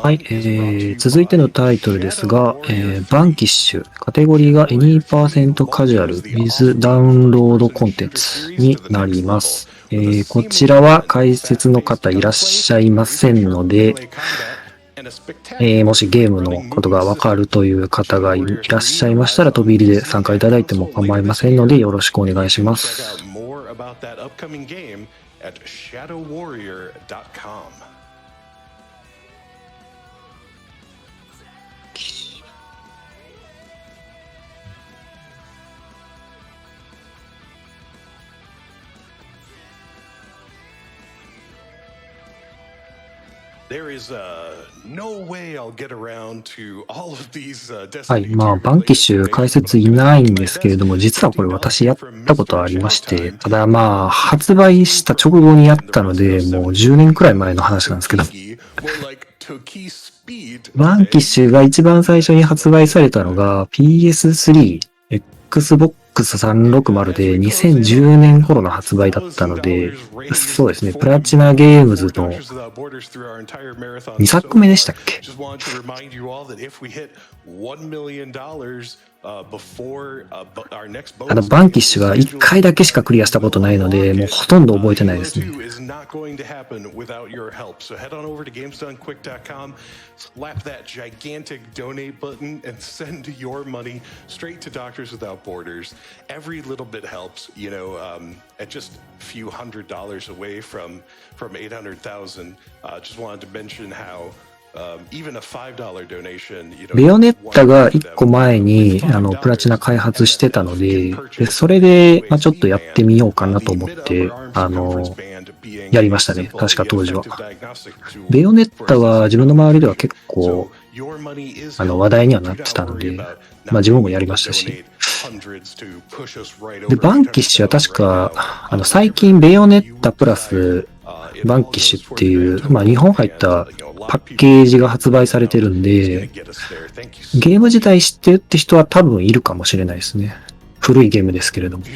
はい、続いてのタイトルですが、バンキッシュ、カテゴリーが Any% カジュアル with ダウンロードコンテンツになります。こちらは解説の方いらっしゃいませんので、もしゲームのことがわかるという方がいらっしゃいましたら飛び入りで参加いただいても構いませんのでよろしくお願いします。はい、まあ、バンキッシュ解説いないんですけれども、実はこれ私やったことありまして、ただまあ、発売した直後にやったので、もう10年くらい前の話なんですけど、バンキッシュが一番最初に発売されたのが PS3、Xbox 360で2010年頃の発売だったので、そうですね、プラチナゲームズの2作目でしたっけ？ただバンキッシュは1回だけしかクリアしたことないので、もうほとんど覚えてないですね。Slap that gigantic donate button and send your money straight to Doctors Without Borders. Every little bit helps, you know, at just a few $100s away from 800,000. Just wanted to mention howベヨネッタが1個前にプラチナ開発してたので、それで、まあ、ちょっとやってみようかなと思って、やりましたね。確か当時は。ベヨネッタは自分の周りでは結構、話題にはなってたので、まあ自分もやりましたし。で、バンキッシュは確か、最近ベヨネッタプラス、バンキッシュっていう、まあ日本入ったパッケージが発売されてるんで、ゲーム自体知ってるって人は多分いるかもしれないですね。古いゲームですけれども。パッ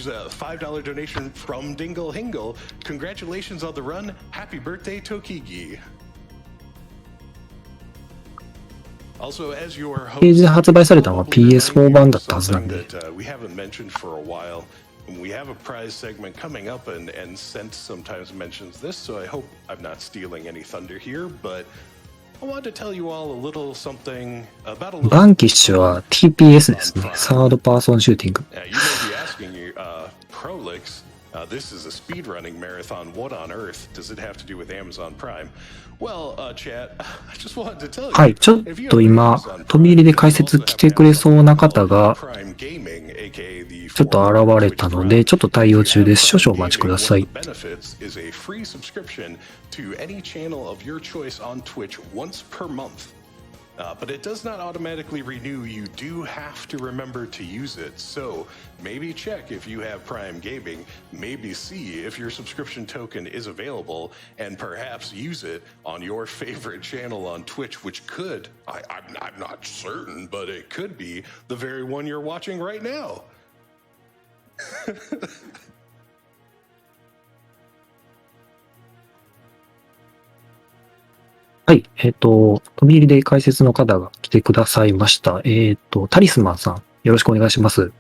ケージで発売されたのは PS4 版だったはずなんで。We have a prize segment coming up, and Sent sometimes mentions this, so I hope I'm not stealing any thunder here, but I wanted to tell you all a little something about a little... バンキッシュは TPS ですね。サードパーソンシューティング。You may be asking, Prolix, this is a speedrunning marathon. What on earth does it have to do with Amazon Prime? Well, chat, I just wanted to tell you. はい、ちょっと今、飛び入りで解説来てくれそうな方が、ちょっと現れたので、ちょっと対応中です。少々お待ちください。But it does not automatically renew. You do have to remember to use it. So maybe check if you have Prime Gaming, maybe see if your subscription token is available, and perhaps use it on your favorite channel on Twitch, which could, I'm not certain, but it could be the very one you're watching right now. はい、飛び入りで解説の方が来てくださいました。タリスマンさん、よろしくお願いします。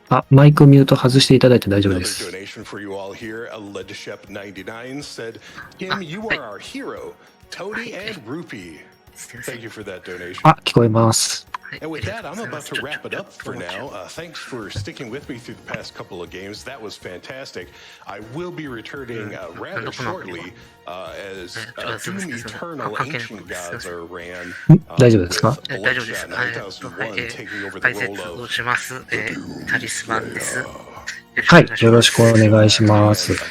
あ、マイクミュート外していただいて大丈夫です。あ、聞こえます。And with that, I'm about to wrap it up for now. Thanks for sticking with me through the past couple of games. That was fantastic. I will be returning rather shortly as Doom Eternal Ancient Gods are ran. 大丈夫ですか？大丈夫です。解説をします。タリスマンです。はい、よろしくお願いします。普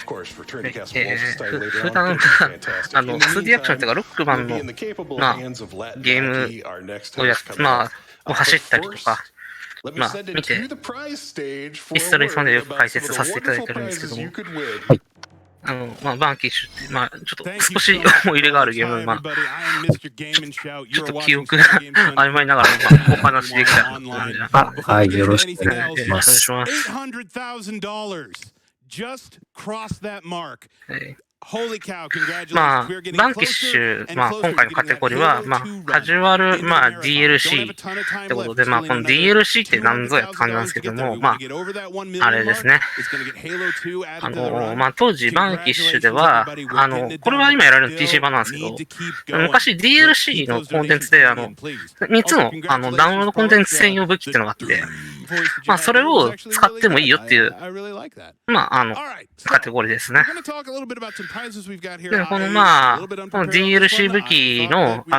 段、2D アクションというか、ロックマンの、まあ、ゲームを走ったりとか、まあ、見て、ヒストリーさんでよく解説させていただいてるんですけども、はい、バンキッシュって、まあ、ちょっと少し思い入れがあるゲーム、まあ、ちょっと記憶が曖昧ながら、まあ、お話できたらな感じな。はい、よろしくお願いします。まあ、バンキッシュ、まあ、今回のカテゴリーは、まあ、カジュアル、まあ、DLC ってことで、まあ、この DLC って何ぞやって感じなんですけども、まあ、あれですね。まあ、当時、バンキッシュでは、これは今やられる PC 版なんですけど、昔 DLC のコンテンツで、3つの、ダウンロードコンテンツ専用武器っていうのがあって、まあ、それを使ってもいいよっていう、まあ、カテゴリーですね。で、このまあ、この DLC 武器の、ち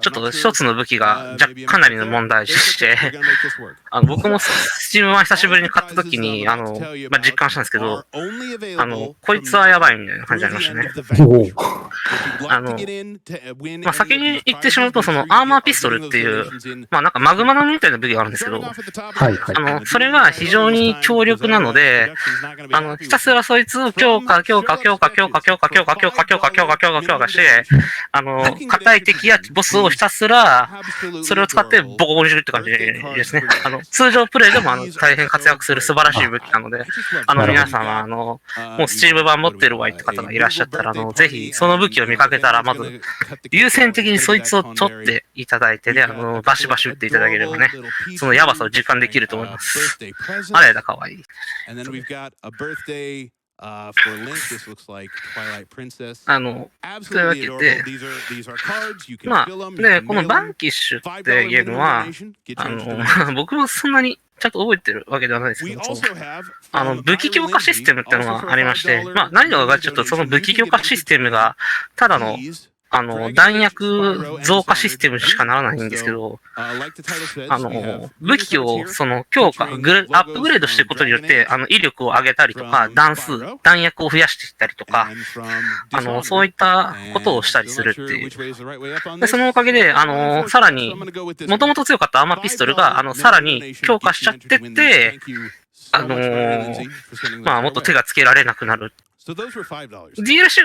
ょっと一つの武器がかなりの問題視して、僕もスチーム版久しぶりに買った時に、まあ、実感したんですけど、こいつはやばいみたいな感じになりましたね。まあ、先に言ってしまうと、そのアーマーピストルっていう、まあなんかマグマナみたいな武器があるんですけど、それが非常に強力なので、ひたすらそいつを強化して、硬い敵やボスをひたすら、それを使ってボコボコにするって感じですね。通常プレイでも大変活躍する素晴らしい武器なので、皆さんは、もうスチーム版持ってるわいって方がいらっしゃったら、ぜひその武器を見かけたら、まず、優先的にそいつを取っていただいて、で、バシバシ撃っていただければね、そのヤバさを実感できると思います。あれだ、かわいい。というわけで、まあ、で、このバンキッシュってゲームは、僕もそんなにちゃんと覚えてるわけではないですけど、武器強化システムっていうのがありまして、まあ、何がちょっとその武器強化システムが、ただの、弾薬増加システムしかならないんですけど、武器をその強化、アップグレードしていくことによって、威力を上げたりとか、弾薬を増やしていったりとか、そういったことをしたりするっていう。で、そのおかげで、さらに、もともと強かったアーマーピストルが、さらに強化しちゃってって、まあ、もっと手がつけられなくなる。DLC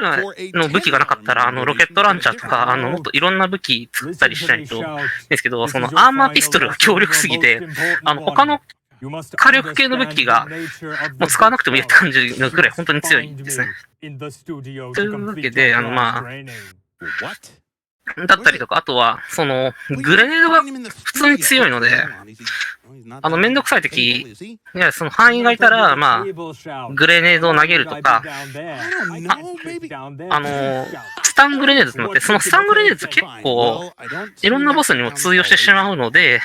の武器がなかったら、ロケットランチャーとか、もっといろんな武器作ったりしないと、ですけど、そのアーマーピストルが強力すぎて、他の火力系の武器が、もう使わなくてもいいって感じのくらい本当に強いですね。というわけで、まあ、だったりとか、あとは、その、グレネードが普通に強いので、めんどくさい敵、いや、その範囲がいたら、まあ、グレネードを投げるとか、スタングレネードってなって、そのスタングレネード結構、いろんなボスにも通用してしまうので、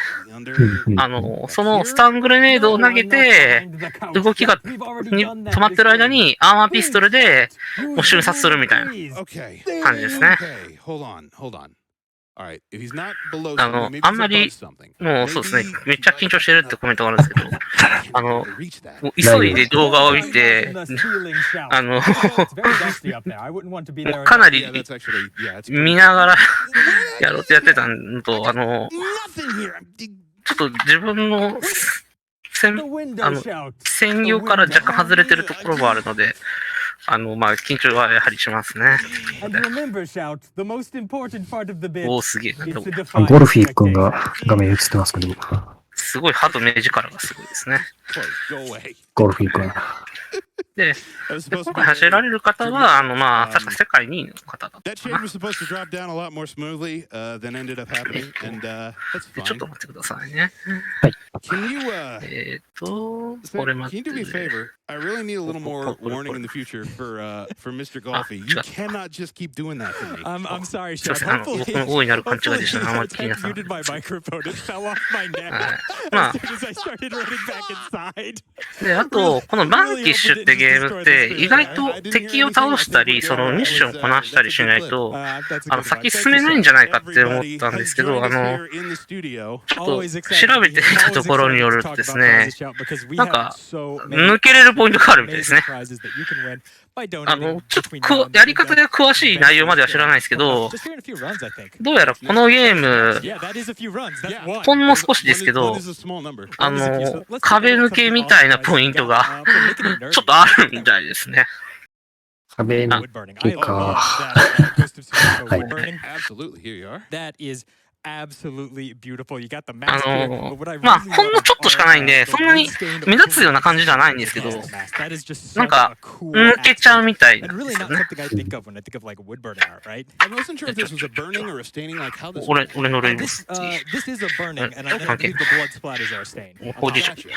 そのスタングレネードを投げて、動きが止まってる間に、アーマーピストルで、もう瞬殺するみたいな感じですね。あんまり、もうそうですね、めっちゃ緊張してるってコメントがあるんですけど、もう急いで動画を見て、かなり見ながらやろうとやってたのと、ちょっと自分の専用から若干外れてるところもあるので、まあ、緊張はやはりしますね。おー、すげえ。ゴルフィー君が画面映ってますけど。すごい歯と目力がすごいですね。ゴルフィー君。で、今回走られる方は、まあ、確か世界2位の方だったかな。ちょっと待ってくださいね。はい。これ待って。I really need a little more warning in the future for Mr. Golfy. You cannot just keep doing that to me. I'm sorry, すいません、僕の大いなる勘違いでしたね。あんまり気になさない。my microphone. It fell off my neck まあ、 as soon as I started running back inside. で、あと、このバンキッシュってゲームって、意外と敵を倒したり、そのミッションをこなしたりしないと、先進めないんじゃないかって思ったんですけど、ちょっと調べてみたところによるとですね、なんか、抜けれるポイントがあるみたいですね。ちょっとやり方で詳しい内容までは知らないですけど、どうやらこのゲーム、ほんの少しですけど、壁抜けみたいなポイントがちょっとあるみたいですね。壁抜 wood burning. け I love か。 that Ghost of Tsushima はい wood burning. Absolutely. Here you are. That is absolutely beautiful. You got the あ mask here. の But what I まあ really ほんの love ちょっとしかないん are で、 the そんなに wood-stained 目立つような感じではないんですけど、 mask. That is just なん such か a cool 抜けちゃう accent. みたいな And んで really すよ not ね。 something I think of when I think of like wood burning art, right? I wasn't sure if this was a burning or a staining, like how this. 俺の類で This す。 this is a burning, and I Okay. believe the blood splatters are a stain. ほうじ茶。 Gotcha.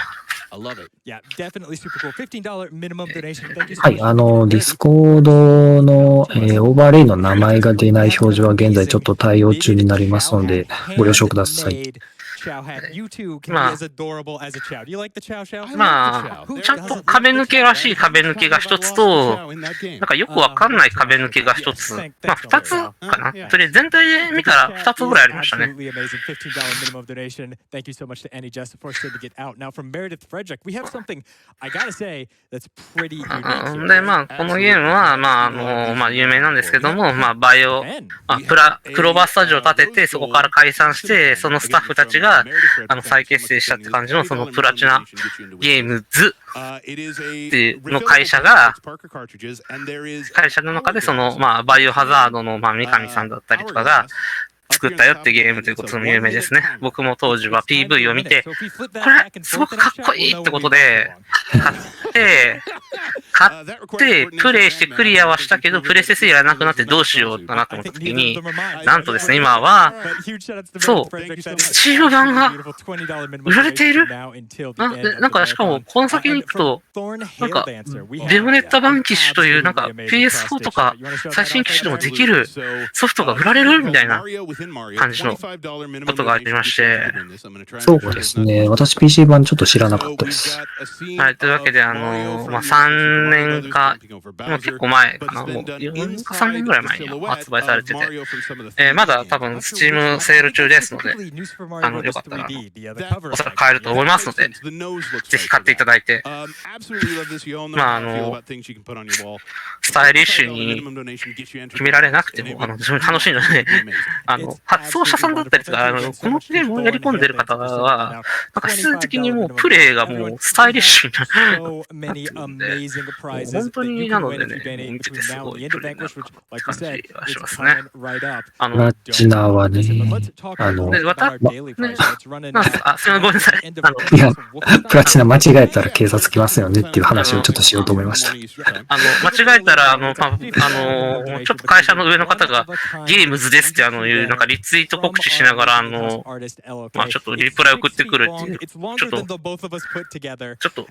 I love it. Yeah, definitely super cool. $15 minimum donation. Thank you so はい、 much. ディスコードの、オーバーレイの名前が出ない表示は現在ちょっと対応中になりますので、ご了承ください。 Chow hat. You too can be まあ as adorable as a chow. Do you like the chow chow? まあ、ちゃんと壁抜けらしい壁抜けが一つと、なんかよくわかんない壁抜けが一つ、まあ二つかな。それ全体で見たら二つぐらいありましたね。 Absolutely amazing. $15 minimum donation. Thank you so much to Any Just for sending it out. Now from Meredith Frederick, we have something I gotta say that's pretty unique here. で、まあ、このゲームは、まあ、まあ、有名なんですけども、まあ、バイオ、まあ、クローバースタジオを建てて、そこから解散して、そのスタッフたちが、再結成したって感じの、そのプラチナゲームズっていうの会社が、会社の中で、その、まあ、バイオハザードの、まあ、三上さんだったりとかが、作ったよってゲームということでも有名ですね。僕も当時は PV を見て、これすごくかっこいいってことで、買って、プレイしてクリアはしたけど、プレステ3やらなくなってどうしようかなと思った時に、なんとですね、今は、そう、スチーム版が売られている。なんか、しかも、この先に行くと、なんか、デモネッタバンキッシュという、なんか、PS4 とか、最新機種でもできるソフトが売られるみたいな感じのことがありまして。そうですね。私 PC 版ちょっと知らなかったです。はい、というわけで、まあ、3年か、もう結構前かな、もう4年か3年ぐらい前に発売されてて、まだ多分 Steam セール中ですので、よかったら、おそらく買えると思いますので、ぜひ買っていただいて、まあ、スタイリッシュに決められなくても、非常に楽しいので、発送者さんだったりとか、このゲームをやり込んでる方は、なんか必然的にもうプレイがもうスタイリッシュになってるんで、本当になのでね、見ててすごいプレイなって感じがしますね。プラチナはね、で、すみません、ごめんなさい。いや、プラチナ間違えたら警察来ますよねっていう話をちょっとしようと思いました。間違えたら、ちょっと会社の上の方が、ゲームズですっていう、なんかリツイート告知しながら、まあちょっとリプライ送ってくるっていう、ちょっと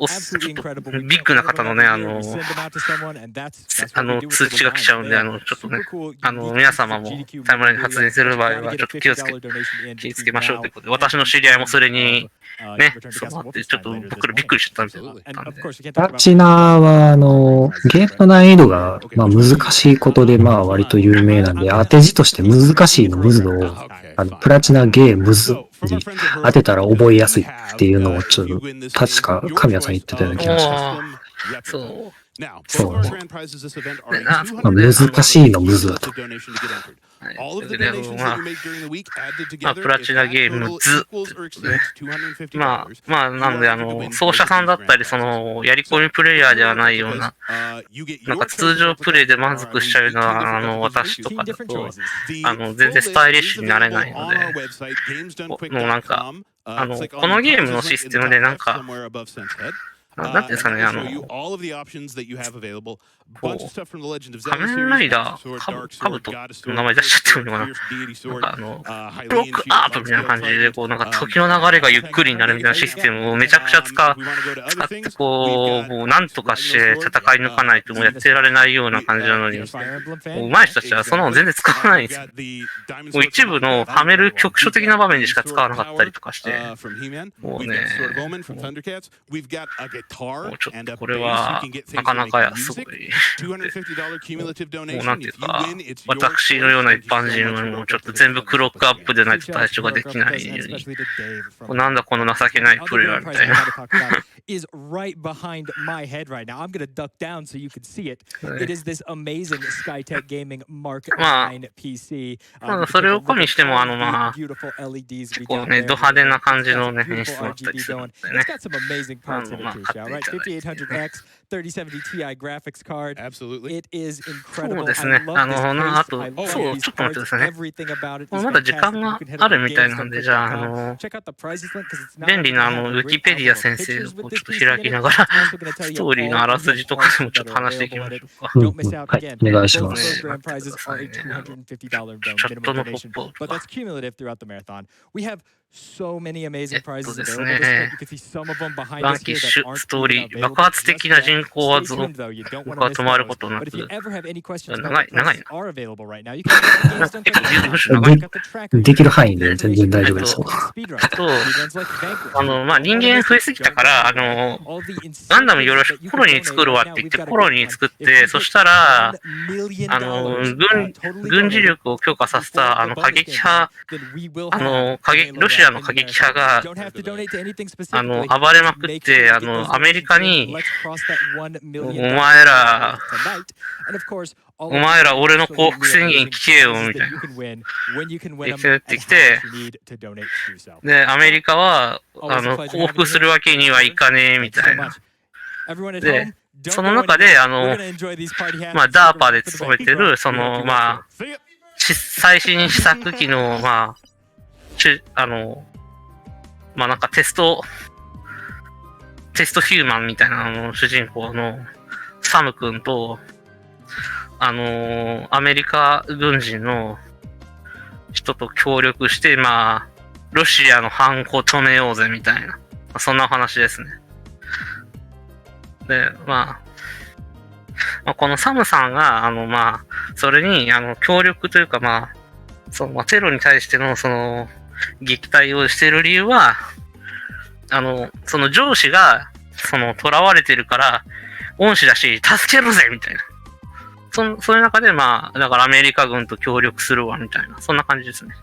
ビッグな方のね、通知が来ちゃうんで、ちょっとね、皆様もタイムラインに発言する場合は、ちょっと気をつけましょうということで、私の知り合いもそれに、ね、そうなって、ちょっと僕らびっくりしちゃったみたいな感じで。プラチナは、ゲームの難易度が、まあ、難しいことで、まあ、割と有名なんで、当て字として難しいのムズを、プラチナゲームズに当てたら覚えやすいっていうのを、ちょっと、確か神谷さん言ってたような気がします。そう。そう。難しいのムズだと。まあ、プラチナゲームズってことで、まあ、なんで、奏者さんだったり、やり込みプレイヤーではないような、なんか通常プレイで満足しちゃうような、私とかだと、全然スタイリッシュになれないので、もうなんか、このゲームのシステムでなんか、なんていうんですかね、仮面ライダー、カブトの名前出しちゃってるのかな。なんかブロックアップみたいな感じで、なんか時の流れがゆっくりになるみたいなシステムをめちゃくちゃ使って、もうなんとかして戦い抜かないともうやってられないような感じなのに、もう上手い人たちはそんなの全然使わないんですよ。もう一部のはめる局所的な場面でしか使わなかったりとかして、もうね、もうちょっとこれはなかなかすごい。もうなんていうか、私のような一般人はもうちょっと全部クロックアップでないと対処ができないように、なんだこの情けないプレイヤーみたいな。is right behind my head right now. I'm going to duck down so you can see it. It is this amazing Skytech Gaming Mark 9 PC. それを込みしても、まあ、結構ね、ド派手な感じのね、演出もあったりするのでね。まあ、買っ out, right? 5800X 3070 Ti graphics card. Absolutely. It is そう incredible. です I ね。 love this あ case. と I、love そう、 these ちょっと待ってく cards. ださいね。 Everything about it is まだ時 fantastic. 間 You が can head あ over る to みたいなんで、じゃあ、 gamestone.com. Check out the prices link because it's not 便 only 利 gonna な have ウ a ィキ great ペディア album of 先生 pictures を with ちょ this っと piece 開き in な it. がら、 It's also gonna tell ス you トーリー all のあら the すじとか parts でもちょっ that と are 話していき available ま in し it. ょうか。うん Don't miss out. はい、 Again, お願いし both ま of す。 those ね、待 grand ってく prizes ださ are い a ね。$250 チャッ minimum トのポッ donation, プアップ but が。 that's cumulative throughout the marathon. We have so many amazing prizes です available this sprint. ね。 You can see some of them behind バン us キッ here シ that ュ、 aren't ストー even リー、爆 available 発 just 的な yet. 人口は Stay tuned though. You don't 僕 want to は miss 止まる those. ことな But if you く、 ever have any questions about 長 what い、長い prizes な。 are available right now, you can go to 結構、む gamestone.com. しろ長い。 Check out the tracker でき here. る範囲で全然大丈夫 Information ですよ。 on speedruns. Speedruns like Vanquish. まあ、人間増えすぎたから、All the ガンダムよろ incentives し that く you コ can ロニー donate 作る right わって now. 言っ We've て、 got a コロ great ニー one. 作っ If て、 we そ hit したら、 $1 million 軍 totally 事 donated 力を強化させた、 before the 過 bonus 激 game 派、 then we will have ロシアの過激派が、 don't have to donate to anything specifically. 暴れまくっ Make sure て、 you get those アメリカ donations in. に、 Let's cross that $1 million お前ら、 tonight. And of course, all お前ら俺の降伏宣言聞けよ、み prizes た that い you な。 can win, when you can win 言 them, って and き how て、 much you need to donate to do so. で、アメリカは、 Always a pleasure 降 having 伏 you す here. るわけにはいかねえ、み Thanks た so いな。 much. Everyone at で、 home, don't その go 中で、 anywhere. We're gonna enjoy these party hats. まあ、and stick DARPA around で for the 勤め back て row. る、 We hope you ま like あ、最新試作機の、まあ、まあなんかテストヒューマンみたいな主人公のサム君と、アメリカ軍人の人と協力して、まあ、ロシアの反抗止めようぜみたいな、そんな話ですね。で、まあ、このサムさんが、まあ、それに、協力というか、まあ、テロに対しての、撃退をしている理由は、その上司が、囚われてるから、恩師だし、助けるぜみたいな。そういう中で、まあ、だからアメリカ軍と協力するわ、みたいな。そんな感じですね。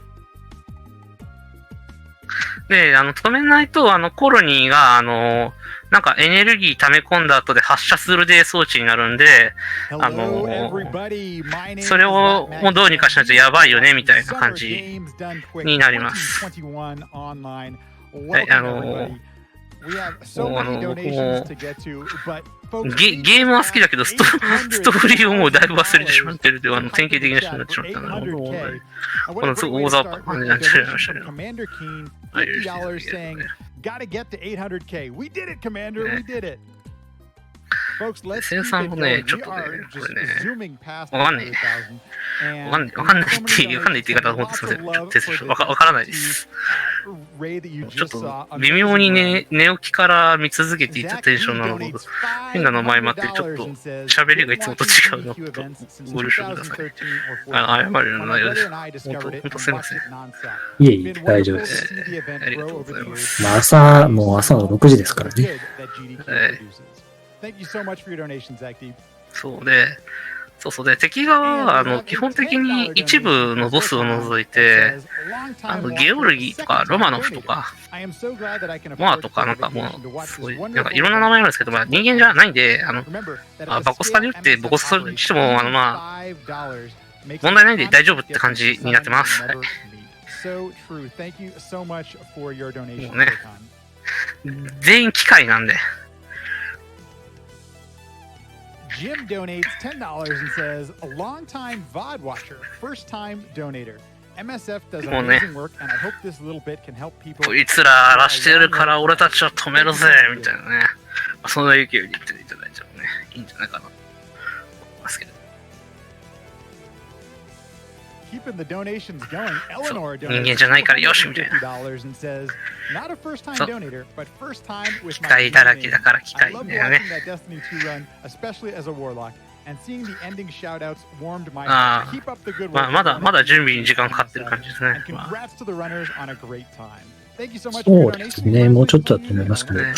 で、止めないと、コロニーが、なんかエネルギー溜め込んだ後で発射するで装置になるんで、それをもうどうにかしないとやばいよね、みたいな感じになります。はい、ゲームは好きだけど、ストーリーをもうだいぶ忘れてしまってるという、典型的な人になってしまったので、このすごい大雑把な感じになっちゃいましたけど。はい、生産もね、ちょっとね、これね、わかんないって言い方は本当すみません。わからないです。ちょっと微妙にね、寝起きから見続けていたテンションなので、変なの前待って、ちょっと喋りがいつもと違うのとご了承ください。謝るの内容です。本当すみません。いえいえ、大丈夫です。ありがとうございます。まあもう朝の6時ですからね。そうで、敵側は敵に一部のボスを除いて、ゲオルギーとかロマノフとか、モアとかなんかもう、すごい、なんかいろんな名前あるんですけど、まあ人間じゃないんで、バコスカで打ってボコスカにしても、まあ、問題ないんで大丈夫って感じになってます。はい、もうね、全員機械なんで。Jim donates $10 and says, a long-time VOD watcher, first-time donator. MSF does amazing work, and I hope this little bit can help people. こいつら荒らしてるから俺たちは止めるぜみたいなね。そんな勢いで言っていただいてもね、いいんじゃないかなと思いますけど。Keeping the donations going, Eleanor 人間じゃないからよしみたいな。Not a first-time donator, but first time with 機械だらけだから機械 I love だよね。 watching that Destiny 2 run, especially as a warlock, and seeing the ending shoutouts warmed my あ heart. Keep up the good ま work. あまだ準備に時間かかってる感じですね。 And congrats to the runners on a great time. Thank you so much そ for う your です donation. ね。もうちょっとだと思いますけど、ね、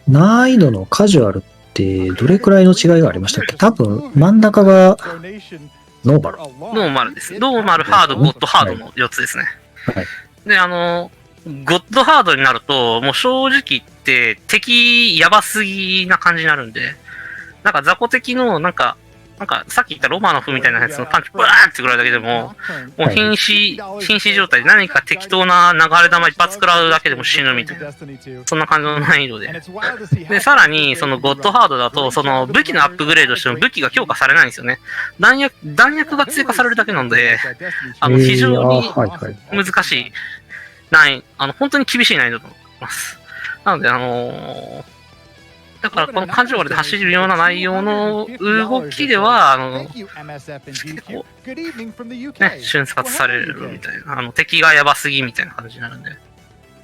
難易度のカジュアルってどれくらいの違いがありましたっけ？多分真ん中がノーマル。ノーマルです。ノーマル、ハード、ゴッドハードの4つですね。はい。で、ゴッドハードになると、もう正直言って敵やばすぎな感じになるんで、なんか雑魚敵のなんかなんかさっき言ったロマノフみたいなやつのパンチブワーってくらいだけでも、もう瀕死状態で何か適当な流れ弾一発食らうだけでも死ぬみたいな、そんな感じの難易度で。で、さらに、そのゴッドハードだと、その武器のアップグレードしても武器が強化されないんですよね。弾薬が追加されるだけなので、非常に難しい、本当に厳しい難易度と思います。なので、だからこのカジュアルで走るような内容の動きでは、結構、ね、瞬殺されるみたいな、敵がやばすぎみたいな感じになるんで。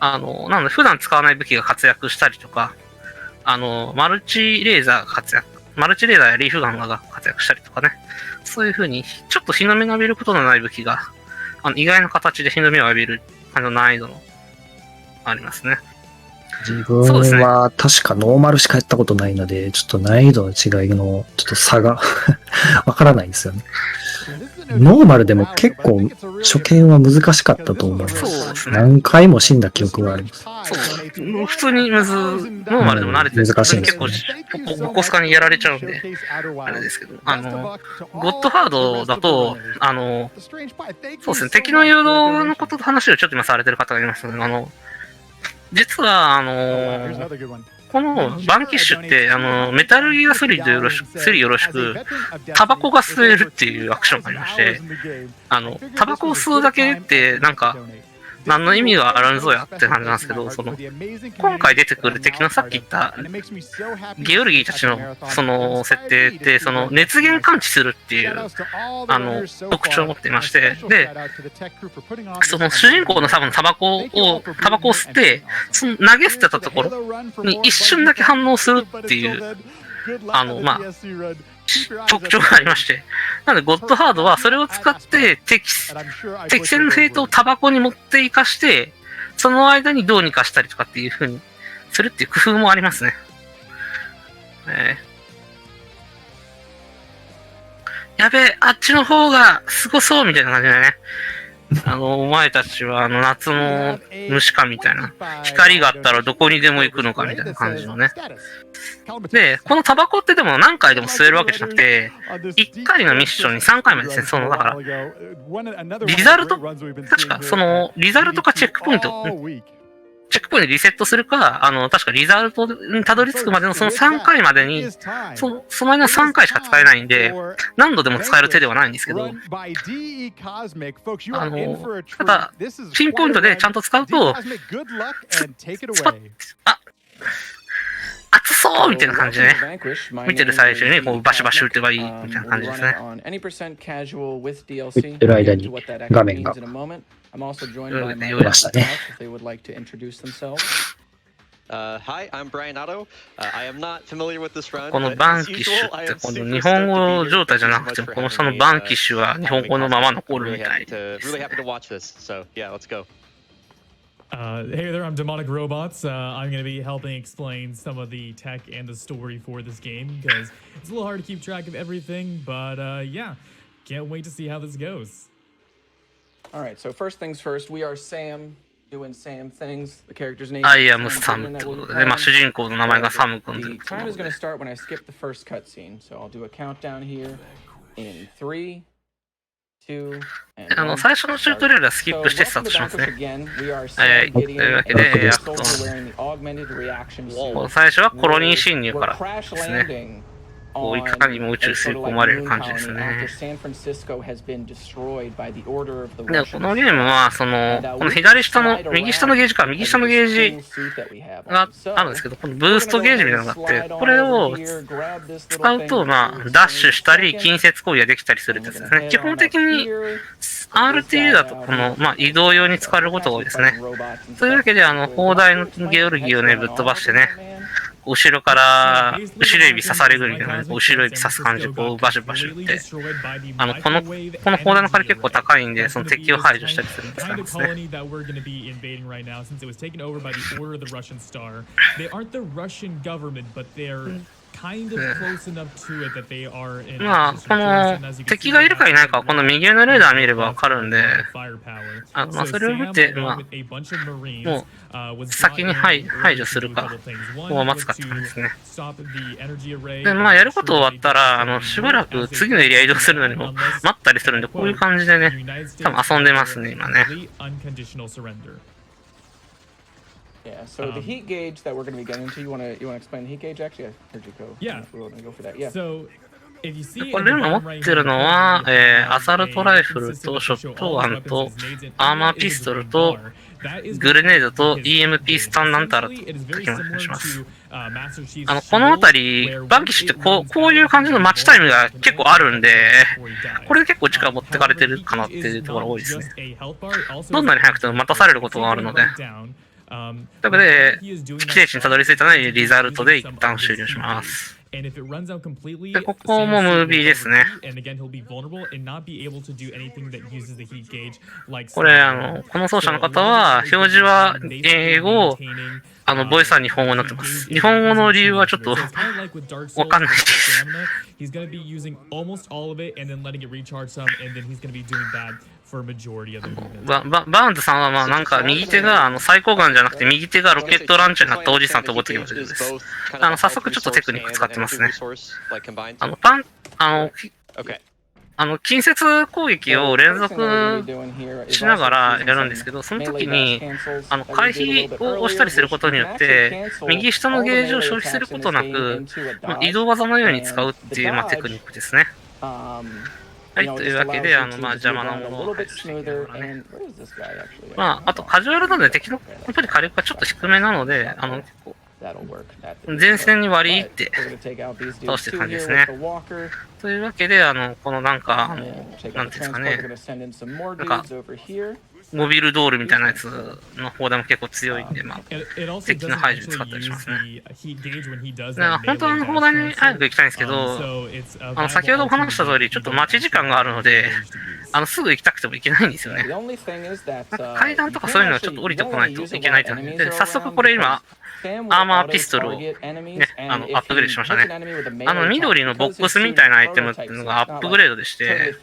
なので、普段使わない武器が活躍したりとか、マルチレーザーやリーフガンが活躍したりとかね、そういう風に、ちょっと日の目が浴びることのない武器が、意外な形で日の目を浴びる感じの難易度の、ありますね。自分は確かノーマルしかやったことないので、ちょっと難易度の違いのちょっと差がわからないんですよね。ノーマルでも結構初見は難しかったと思います。何回も死んだ記憶があります。そう普通にノーマルでも慣れてる、難しいんです結構ボコスカにやられちゃうんで、あれですけど、ゴッドハードだと、そうですね、敵の誘導のことと話をちょっと今されてる方がいますので、実は、このバンキッシュって、メタルギア3でよろしく、タバコが吸えるっていうアクションがありまして、タバコを吸うだけって、なんか、何の意味があるんぞやって感じなんですけど、今回出てくる敵のさっき言ったゲオルギーたちのその設定って、その熱源感知するっていう特徴を持っていまして、で、その主人公の多分タバコを吸って、その投げ捨てたところに一瞬だけ反応するっていう、特徴がありまして。なので、ゴッドハードはそれを使って敵戦のフェイトをタバコに持って生かして、その間にどうにかしたりとかっていう風にするっていう工夫もありますね。やべえ、あっちの方がすごそうみたいな感じでね。お前たちは夏の虫かみたいな。光があったらどこにでも行くのかみたいな感じのね。で、このタバコってでも何回でも吸えるわけじゃなくて、1回のミッションに3回までですね。だから、リザルト確か、リザルトかチェックポイントでリセットするか、確かリザルトにたどり着くまでのその3回までに、その間の3回しか使えないんで、何度でも使える手ではないんですけど、ただ、ピンポイントでちゃんと使うと、熱そうみたいな感じでね、見てる最中にこうバシバシ打てばいいみたいな感じですね。打ってる間に画面が出ましたね。このバンキッシュってこの日本語状態じゃなくても、この下のバンキッシュは日本語のまま残るみたいですね。Hey there, I'm Demonic Robots. I'm going to be helping explain some of the tech and the story for this game because it's a little hard to keep track of everything, but yeah, can't wait to see how this goes. Alright, so first things first, we are Sam, doing Sam things. The character's name I am Sam ってことで、主人公の名前がサム君ということなので。The time is going to start when I skip the first cutscene, so I'll do a countdown here in 3, 2, and 1. 最初のチュートリアルはスキップしてスタートしますね。というわけで、最初はコロニー侵入からですね。こういかにも宇宙吸い込まれる感じですね。で、このゲームは、この右下のゲージがあるんですけど、このブーストゲージみたいなのがあって、これを使うと、ダッシュしたり、近接行為ができたりするってやつですね。基本的に RTU だと、移動用に使われることが多いですね。というわけで、砲台のゲオルギーをね、ぶっ飛ばしてね、後ろから後ろ指刺されるみたいな、後ろ指刺す感じでこうバシバシ打って、この砲台の火力結構高いんで、その敵を排除したりするんですからですね。kind of close enough to it that they are in まあ、この敵がいるかいないかはこの右上のレーダー見ればわかるんで、まあそれを見て、まあ、もう先に排除するか、を待つかって感じですね。で、まあやること終わったら、しばらく次のエリア移動するのにも待ったりするんで、こういう感じでね、多分遊んでますね、今ね。Yeah, so the heat gauge that we're going to be getting into, you want to explain the heat gauge actually? I heard you go. Yeah. We're going to go for that. Yeah. So, if you see これ今持ってるのは、アサルトライフルとショットガンとアーマーピストルとグレネードと EMP スタンなんたらと書きます。この辺り、バンキッシュってこういう感じの待ちタイムが結構あるんで、これで結構時間持ってかれてるかなっていうところが多いですね。どんなに早くても待たされることがあるので。ということで、規定値にたどり着いたのにリザルトで一旦終了します。で、ここもムービーですね。これ、この奏者の方は、表示は英語、ボイスは日本語になってます。日本語の理由はちょっとわかんないです。バーンズさんはまあなんか右手が最高ガンじゃなくて右手がロケットランチャーになったおじさんと覚えておきましょうです。早速ちょっとテクニック使ってますね。近接攻撃を連続しながらやるんですけど、その時に回避を押したりすることによって右下のゲージを消費することなく移動技のように使うっていうテクニックですね。はい、というわけで、邪魔なものを排除していきながらね。まあ、あと、カジュアルなので、敵のやっぱり火力がちょっと低めなので、結構、前線に割り入って倒してる感じですね。というわけで、このなんか、なんていうんですかね、なんか、モビルドールみたいなやつの砲弾も結構強いんで、まあ、敵の排除に使ったりしますね。本当は砲弾に早く行きたいんですけど、先ほどお話した通り、ちょっと待ち時間があるので、すぐ行きたくても行けないんですよね。なんか階段とかそういうのはちょっと降りてこないといけないってなって、早速これ今、アーマーピストルを、ね、アップグレードしましたね。緑のボックスみたいなアイテムっていうのがアップグレードでして、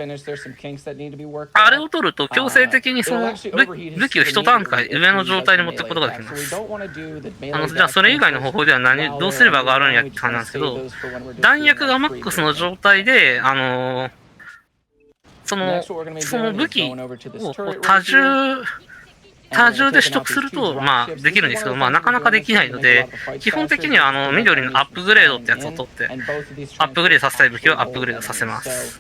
あれを取ると強制的にその武器を一段階上の状態に持っていくことができます。じゃあそれ以外の方法ではどうすれば上がるんやって感じなんですけど、弾薬がマックスの状態で、その武器を多重で取得すると、まあ、できるんですけど、まあ、なかなかできないので、基本的には緑のアップグレードってやつを取って、アップグレードさせたい武器をアップグレードさせます。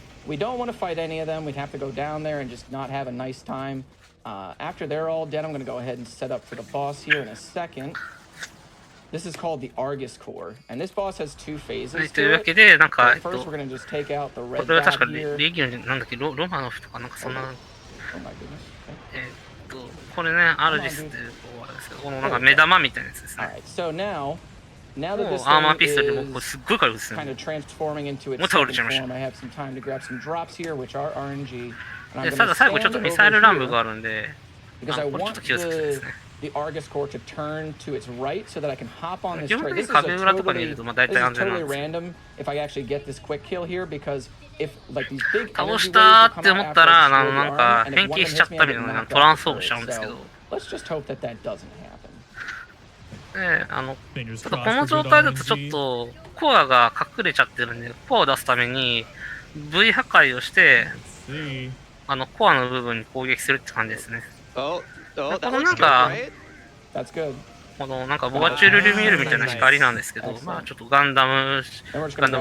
This is called the Argus Core, and this boss has two phases という to わ it. けで、なんか、 First, we're going to just take out the こ red れは確か dot レ here. ギュなんだっけ、ロマノフとかなんかそんな、 Oh my goodness. これね、アルジスっていう、あれですけど、このなんか目玉みたいなやつですね。 Alright, so now that もう this アーマー thing ピストルでもう is すっごい軽くです kind ね。 of transforming into its もう倒れ second ちゃいました form, I have some time to grab some drops here, which are RNG. And で I'm た going だ to 最後ちょっ stand とミサイル over 乱舞が here あるんで、 because I これちょっ want と気をつけてですね。 the Argus Core to turn to its right so that I can hop on this 基本 turret. 的 This に is 壁 a 裏とかにいる totally, と、まあ大 this 体 is 安全なん totally です。 random if I actually get this quick kill here because if like these big 倒 energy し waves た will って come 思 out った after ら、 I destroy the なんか arm, and if 変 one 形 of し them ちゃっ hits me, た I み get たいな knocked トラン out スフォー for ムしちゃうん third. ですけ So ど、 let's just hope that that doesn't happen. で、ちょっとこの状態だとちょっとコアが隠れちゃってるんで、コアを出すために V 破壊をして、コアの部分に攻撃するって感じですね。このなんか、That's good. このなんかボガチュール・ルミエールみたいな光なんですけど、まあちょっとガンダム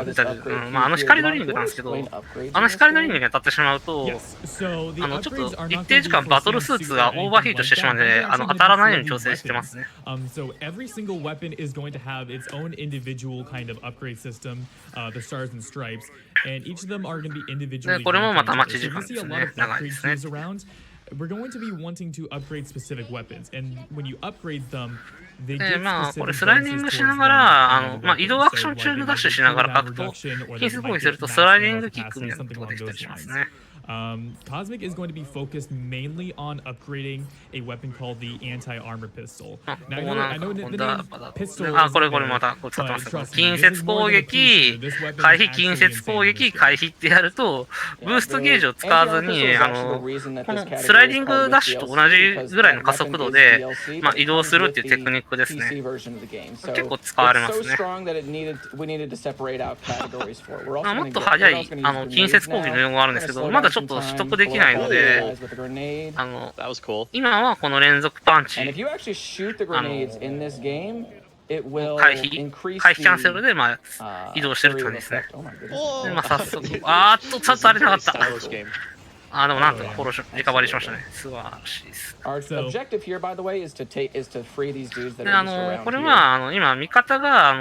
みたいな、まあ光のリングなんですけど、光のリングに当たってしまうと、ちょっと一定時間バトルスーツがオーバーヒートしてしまうので、当たらないように調整してますね。So every single weapon is going to have its own individual kind of upgrade system, the stars and stripes, and each of them are going to be individually. これもまた待ち時間ですね。長いですね。We're going to be wanting to upgrade specific weapons, and when you upgrade them, they で、 get まあ、これ specific スライディン bonuses グし towards なが them ら、まあ、 depending 移 on 動 the アクション weapon. 中 So の like ダッシュ maybe しながら cooldown 書くと、 reduction, or 近 they 接攻 might 撃す get るとス max ライディン ammo グキック capacity, みたいな something ことがで along きたり those します lines. ね。Cosmic is going to be focused mainly on upgrading a weapon called the anti-armor pistol. Now, I know the name pistol is これまたこれ使ってますけど、近接攻撃、回避、近接攻撃、回避ってやると、ブーストゲージを使わずに、このスライディングダッシュと同じぐらいの加速度で、移動するっていうテクニックですね。結構使われますね。もっと速い近接攻撃の用語があるんですけど、まだちょっと取得できないので、今はこの連続パンチ、回避キャンセルで移動してるって感じですね。で早速、ちょっとあれなかった。でもなんとかフォローリカバリーしましたね。素晴らしいです。これは今味方が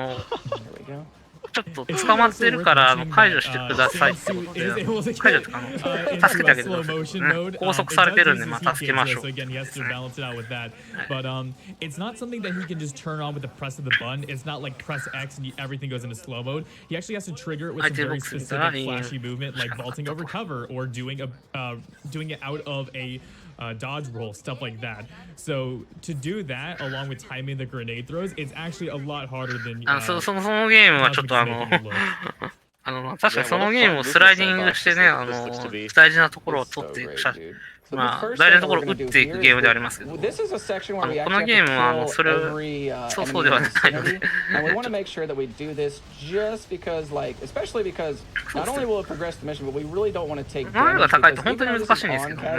ちょっと捕まってるから解除してくださいってことで、解除って助けてあげてください、ね。拘束されてるんで、助けましょう。But it's not something that he can just turn on with the press of the button. It's not like press X and everything goes into slow mode. He actually has to trigger it with some very specific flashy movement, like vaulting over cover or doing it out of a dodge roll, stuff like that. So to do that along with timing the grenade throws, it's actually a lot harder than そのゲームはちょっと確かにそのゲームをスライディングしてね、大事なところを取っていく大事なところを打っていくゲームでありますけど、このゲームはそれそうではないので。難易度が高いと本当に難しいんですけどね。カ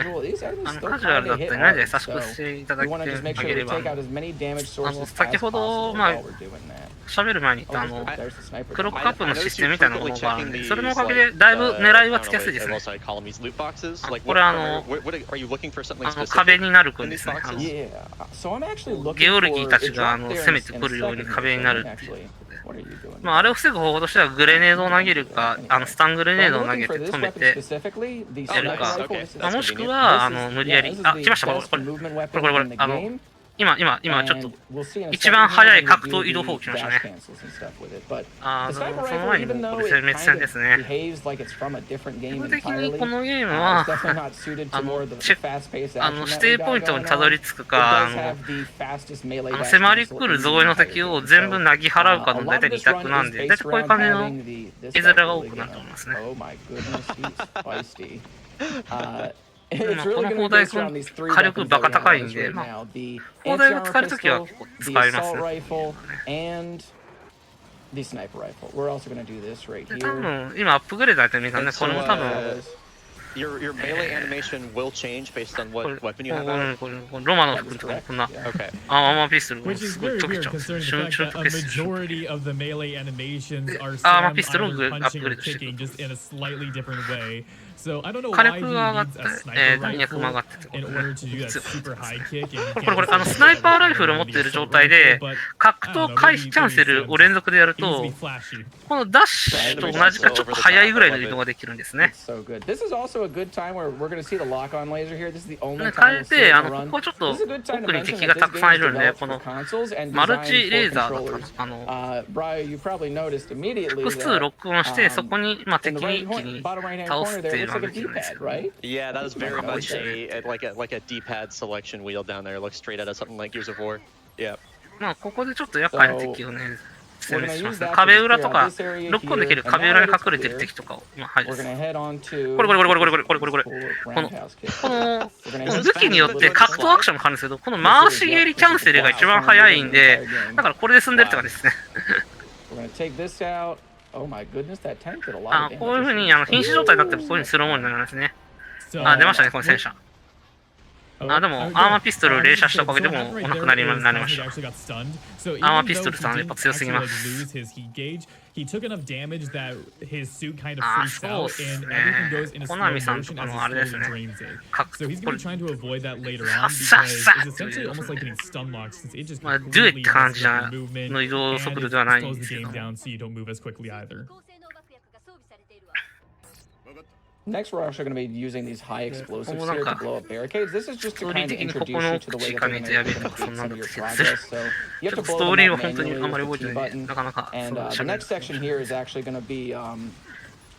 ジュアルだったり何で優しくしていただけあげれば。先ほど喋る前に言ったクロックアップのシステムみたいなものがあるんで、それのおかげでだいぶ狙いはつきやすいですね。これ壁になるくんですね。ゲオルギーたちが攻めてくるように壁になるっていうことで、あれを防ぐ方法としてはグレネードを投げるか、スタングレネードを投げて止めてやるか、もしくは無理やり、来ました、これ今ちょっと一番速い格闘移動法来ましたね。その前にもこれ滅戦ですね。基本的にこのゲームは指定ポイントにたどり着くか、迫り来る造影の敵を全部なぎ払うかの大体2択なんで、大体こういう感じの絵面が多くなると思いますね。この砲台君、火力バカ高いんで、砲台が使えるときは結構使いますね。多分、今アップグレードやってるみたいなね、これも多分、Your melee animation will change based on what weapon you have out. ロマの服とかこんなアーマーピストルをすごい溶けちゃう。Majority of the melee animations are アーマーピストルをアップグレードしてる。just in a slightly different way. So I don't know 火 why 力が上が he って、 needs a sniper 弾薬も上がってて、 in order to do that super high kick. これスナイパーライフルを持っている状態で格闘回避キャンセルを連続でやると、このダッシュと同じかちょっと速いぐらいの移動ができるんですね。変えて、ここはちょっと奥に敵がたくさんいるんで、このマルチレーザーだと複数ロックオンして、そこに敵に一気に倒すっていうのができるんですよ。Yeah, that was very much like a D-pad selection wheel down there. Looks straight out of something like Gears of War. Yeah. ここでちょっと厄介な敵をね、攻めしますね。壁裏とか、ロックオンできる壁裏に隠れてる敵とかを排除する。この武器によって格闘アクションも変わるんですけど、この回し蹴りキャンセルが一番早いんで、だからこれで済んでるって感じですね。こういうふうに瀕死状態になってもこういうふうにスローモーになりますね。出ましたね、この戦車。でも、アーマーピストルを連射したおかげでもお亡くなりになりました。アーマーピストルさんやっぱ強すぎます。He took enough damage that his suit kind of そう freaks っ out す and ね。 everything goes into コ slow ナミさんと motion か as のあれです it ね。 slowly drains it. 格 So he's こ going れ to be trying to avoid that later さ on っさっ because さ it's っていう essentially almost like getting stun locked since it just デュエっ completely て感 messes じ up の your movement 移動 and 速 it 度ではないん slows で the すけ game ど。down so you don't move as quickly either. Next, we're actually going to be using these high explosives Como here to naka- blow up barricades. This is just to kind of ストーリー的にこ introduce こ you の to the 口 way が that 見 you're てや going べえ to とかそんな complete の some of つ your けて progress. So you ち have ょ to っとス blow トー them リーは up 本当にあ manually まり覚え with て your ないんで、 button. なかなか And そう the 喋る next section here is actually going to be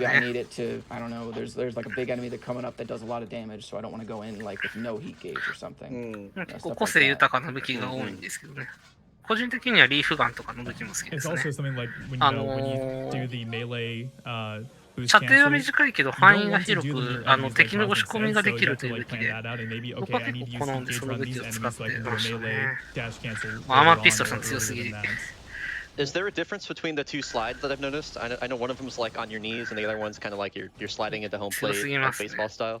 maybe I need it to, I don't know, there's like a big enemy that coming up that does a lot of damage, so I don't want to go in like with no heat gauge or something. 結構個性豊かな武器が多いんですけどね。個人的にはリーフガンとかの武器も好きで It's すね。also something like when you do the melee 射程は短いけど範囲が広く敵の押し込みができるという武器で、僕は結構好んでその武器を使ってましたね。アーマーピストルさん強すぎる。Is there a difference between the two slides that I've noticed? I know one of them's like on your knees, and the other one's kind of like you're sliding into home plate, like baseball style.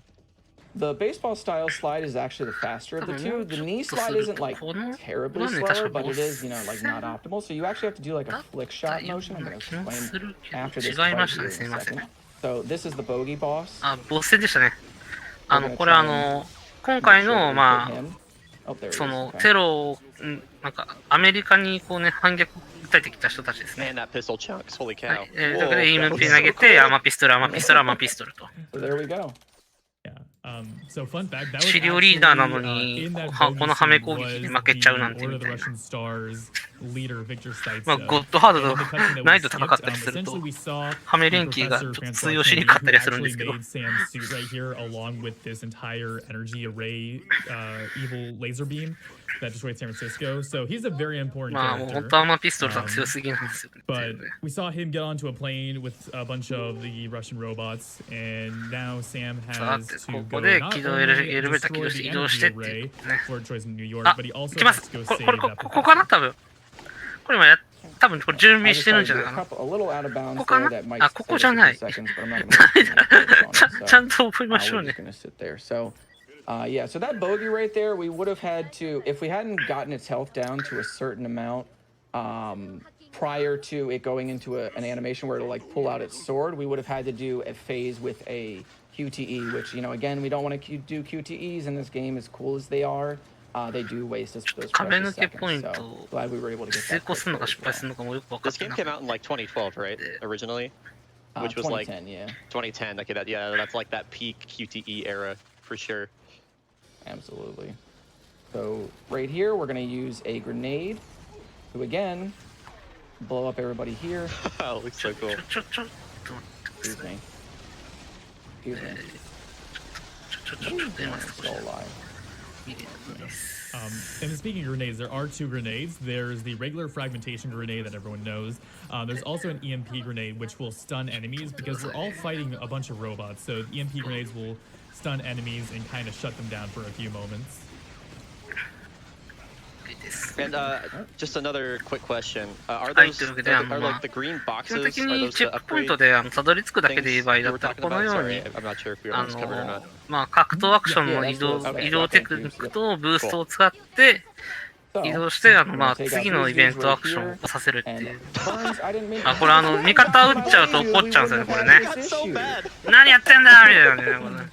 The baseball style slide is actually the faster of the two. The knee slide isn't like terribly slow, but it is, you know, like not optimal. So you actually have to do like a flick shot motion. I'm going to explain after this fight here in a second. So this is the bogey boss. ボス戦でしたね。これ今回のそのテロをなんかアメリカにこうね反逆訴えてきた人たちですね。Man, that pistol chunks. Holy cow. だからEMP 投げてアーマーピストルアーマーピストルアーマーピストルと。So there we go. So 治療リーダーなのにこのハメ攻撃に負けちゃうなんてみたいな。まあゴッドハードと難易度高かったりするとハメ連携がちょっと通用しにくかったりするんですけど。that destroyed San Francisco. So he's a very important character. But we saw him get onto a plane with a bunch of the Russian robots, and now Sam has to go not only destroy the energy array for choice in New York, but he also has to go save that. ここかな多分。これ今多分これ準備してるんじゃないかな。ここかなあ、ここじゃない。ちゃんと覚えましょうね。Yeah, so that bogey right there, we would have had to, if we hadn't gotten its health down to a certain amount prior to it going into an animation where it'll like pull out its sword, we would have had to do a phase with a QTE, which, you know, again, we don't want to do QTEs in this game as cool as they are. They do waste us those precious seconds, so glad we were able to get that. This game came out in like 2012, right? Originally? Which was like 2010, yeah. 2010, okay, that's like that peak QTE era for sure. Absolutely. So right here, we're going to use a grenade to, again, blow up everybody here. Oh, looks so cool. Excuse me. Excuse me. Still alive. And speaking of grenades, there are two grenades. There's the regular fragmentation grenade that everyone knows. There's also an EMP grenade, which will stun enemies because we're all fighting a bunch of robots. So EMP grenades will stun enemies and kind of shut them down for a few moments. And just another quick question: are those like the green boxes? Are those the upgrade things? I'm not sure if we were covered or not. まあ格闘アクションの移動テクニックとブーストを使って移動してまあ次のイベントアクションを起こさせるっていう。あ、これ味方撃っちゃうと怒っちゃうんですよね、これね。何やってんだよみたいなね。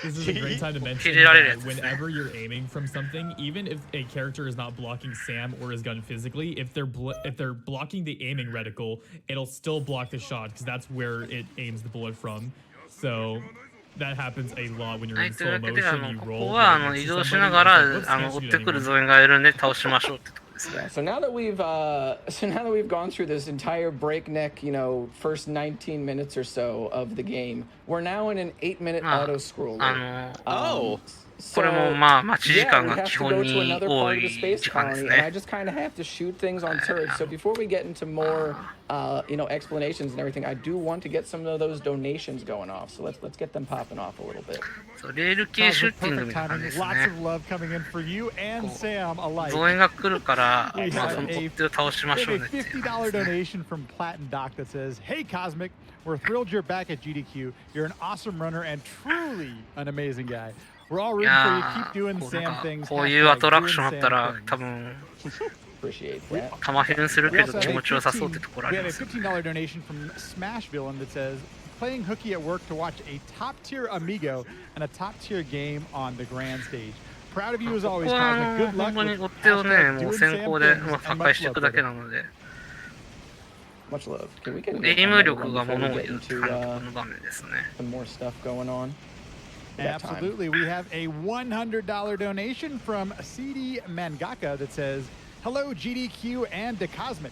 This is a great time to mention that whenever you're aiming from something, even if a character is not blocking Sam or his gun physically, if they're blocking the aiming reticle, it'll still block the shot because that's where it aims the bullet from. So that happens a lot when you're in slow motion. You roll. ここは移動しながら追ってくる増援がいるんで倒しましょうってとこですね。Yeah, so now that we've gone through this entire breakneck, you know, first 19 minutes or so of the game, we're now in an 8-minute auto scroller. これもまあ待ち時間が基本に多い時間ですね。And I just kind of have to shoot things on turrets. So before we get into more, you know, explanations and everything, I do want to get some of those donations going off. So let's get them popping off a little bit. レール系シューティングみたいな感じですね。増援が来るからその取っ手を倒しましょうねっていう。$50 donation from Platin Doc that says, "Hey Cosmic, we're thrilled you're back at GDQ. You're an awesome runner and truly an amazing guy. We're all rooting for you. Keep doing Sam things." こういうアトラクションあったら多分玉変するけど気持ちよさそうってところありますよね。We have a $15 donation from Smash Villain that says, "Playing hooky at work to watch a top-tier amigo and a top-tier game on the grand stage. Proud of you as always, Cosmic. Good luck." ほんまに追っ手をね、もう先行で破壊していくだけなので。Much love. Can we get エイム力が物を言うって感じの場面ですね。Some more stuff going on. Absolutely. We have a $100 donation from CD Mangaka that says, "Hello, GDQ and DECosmic.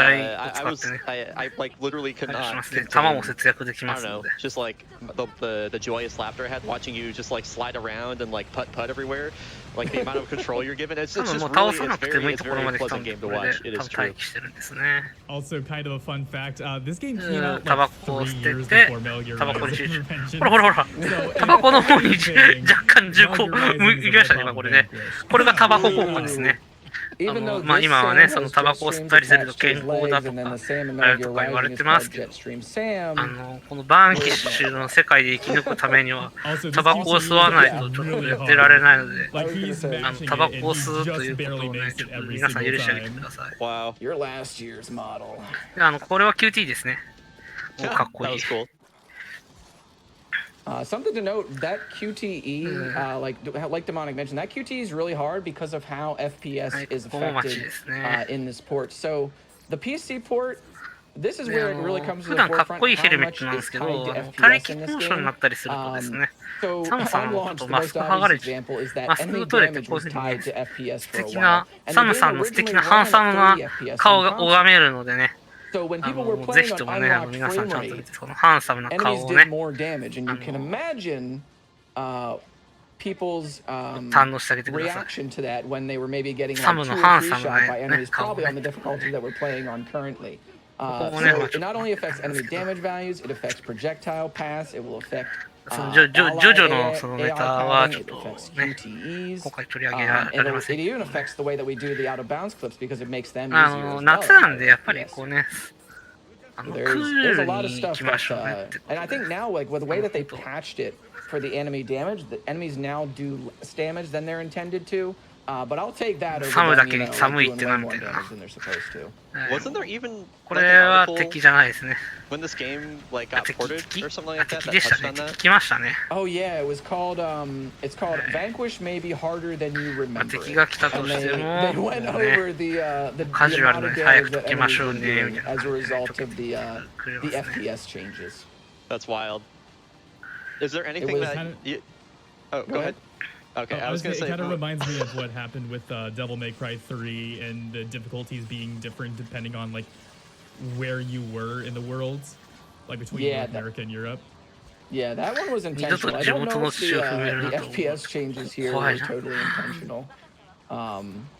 材を I 使ってね、 I like literally could し not ますね。 contain, 弾も節約でき I ま don't すの know, で。 just like the joyous laughter I had watching you just like slide around and like putt everywhere, like the amount of control you're given. It's 多分 just もう倒 really さな it's くてもい very い it's ところ very まで来た pleasant んで、 game こ to れで watch. It 多 is 分 true. 待機してるんですね。 Also, kind of a fun fact. This game came うん out タ like バコを 3捨て years て before Metal Gear タバコに Rise. 集中。 Intervention. ほらほらほら、 So, タバコの方に if anything, 若干銃口 Metal Gear Rising 向 is a きましたね、 rip-off 今 of これね。 Vanquish. これがタバコ効果ですね。まあ今はね、そのタバコを吸ったりすると健康だとか、あれとか言われてますけど、このバンキッシュの世界で生き抜くためには、タバコを吸わないとちょっとやってられないので、タバコを吸うということをね、ちょっと皆さん許してあげてください。これは QT ですね。かっこいい。Something to note, that QTE, like Demonic mentioned, that QTE is really hard because of how FPS is affected in this port. So the PC port, this is where it really comes to the forefront, how much is tied to FPS in this game. So on launch, the most obvious example is that enemy damage was tied to FPS for a while. And the game originally ran at 30 FPS. So when people were playing on unlocked frame rate, enemies did more damage, and you can imagine people's reaction to that when they were maybe getting like 2 or 3 shot by enemies, probably on the difficulty that we're playing on currently. So it not only affects enemy damage values, it affects projectile paths, it will affectジョジョのそのネタはちょっとね、今回取り上げられません。夏なんでやっぱりこうね、クールに行きましょうねって。And I think now, like with the way that they patched it for the enemy damage, the enemies now do less damage than they're intended to. But I'll take that over them, you know, doing way more damage than they're supposed to. Wasn't there even これは敵じゃないですね。 when this game like got ported or something like that? 敵でしたね。敵来ましたね。Oh yeah, it was called it's called Vanquish may be harder than you remember. 敵が来たとしても、 they went over the カジュアルに早く解きましょうねみたいな。 as a result of the FPS changes. That's wild. Is there anything that you... Oh, go ahead. Okay, I was gonna say... It kind of reminds me of what happened with Devil May Cry 3 and the difficulties being different depending on like where you were in the world, like between North America and Europe. Yeah, that one was intentional. I don't know if the FPS changes here were totally intentional.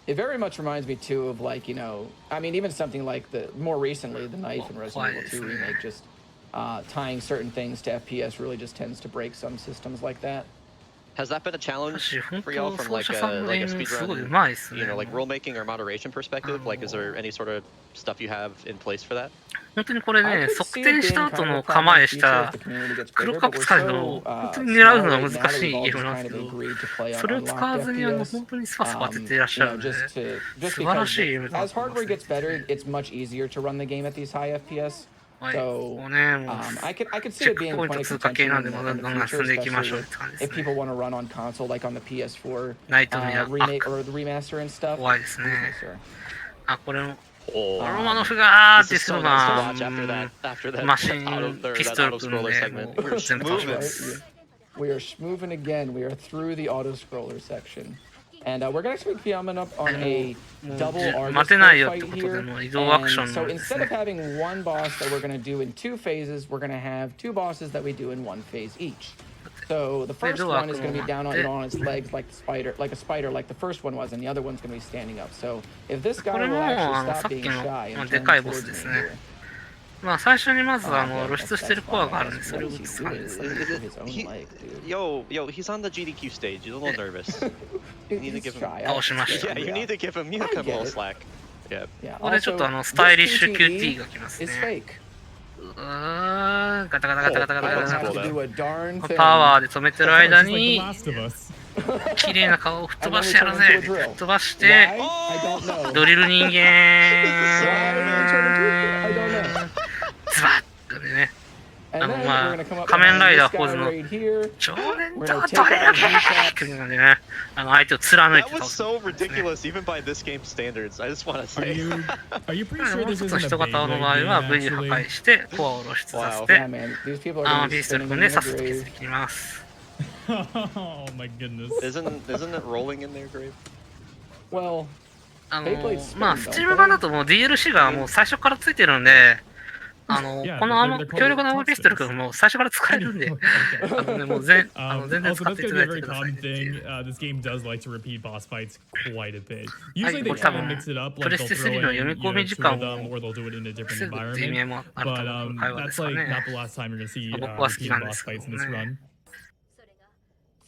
It very much reminds me too of like, you know, I mean, even something like the more recently, the Knife and Resident Evil 2 remake, just tying certain things to FPS really just tends to break some systems like that. Has that been a challenge for y'all from like a speedrun, you know, like rule making or moderation perspective? Like, is there any sort of stuff you have in place for that? 本当にこれね、測定した後の構えした黒カプサイドを本当に狙うのは難しいゲームなんですけど、それを使わずに本当にスパスパ当てていらっしゃるので、素晴らしいゲームだと思います。 As hardware gets better, it's much easier to run the game at these high FPS. So I could see it being quite a contention in the future, especially if people want to run on console, like on the PS4 remake or the remaster and stuff. 怖いですね。あ、これも。ロマノフがディスるな。マシンピストル組んで全部倒します。 We are moving again. We are through the auto scroller section. And we're going to actually be coming up on a double artist fight here. And so instead of having one boss that we're going to do in 2 phases, we're going to have 2 bosses that we do in 1 phase each. So the first one is going to be down on its legs like a spider, like the first one was, and the other one's going to be standing up. So if this guy will actually stop being shy and turn towards me here. まあ最初にまず露出してるコアがあるんでそれを打つ感じですね。Yo, he's on the GDQ stage. He's a little nervous. You need to give him. 倒しました。 Yeah, you need to give him a little slack. Yeah. ここでちょっとスタイリッシュ QT が来ますね。ガタガタガタガタガタガタ。パワーで止めてる間に綺麗な顔を吹っ飛ばしてやるぜ。吹っ飛ばしてドリル人間。ズバッとね。まあ仮面ライダーポーズの少年とドリルキックなんでね、相手を貫いて倒す。 That was so ridiculous, even by this game's standards. I just want to say. Are you pretty sure this isn't a人型の場合は V 破壊してコアを露出させて、ピストル君でさっさと削り切ります。 Oh my goodness. Isn't it rolling in there, Grave? Well, まあスチーム版だともう DLC がもう最初からついてるんで。この強力なピストル君も最初から使えるんで、もう全然使っていただいてください。This game does like to repeat boss fights quite a bit. Usually they 多 try 分 to mix it up, プレ like ス they'll テ throw 3の in 読み込み時 two 間 of を them, or they'll do it in a different 防ぐっていう意味 environment. もあると But 思う会話で that's すか like ね。 not the last time you're gonna see 僕は好き repeated なんで boss すけ fights ど in this ね。 run.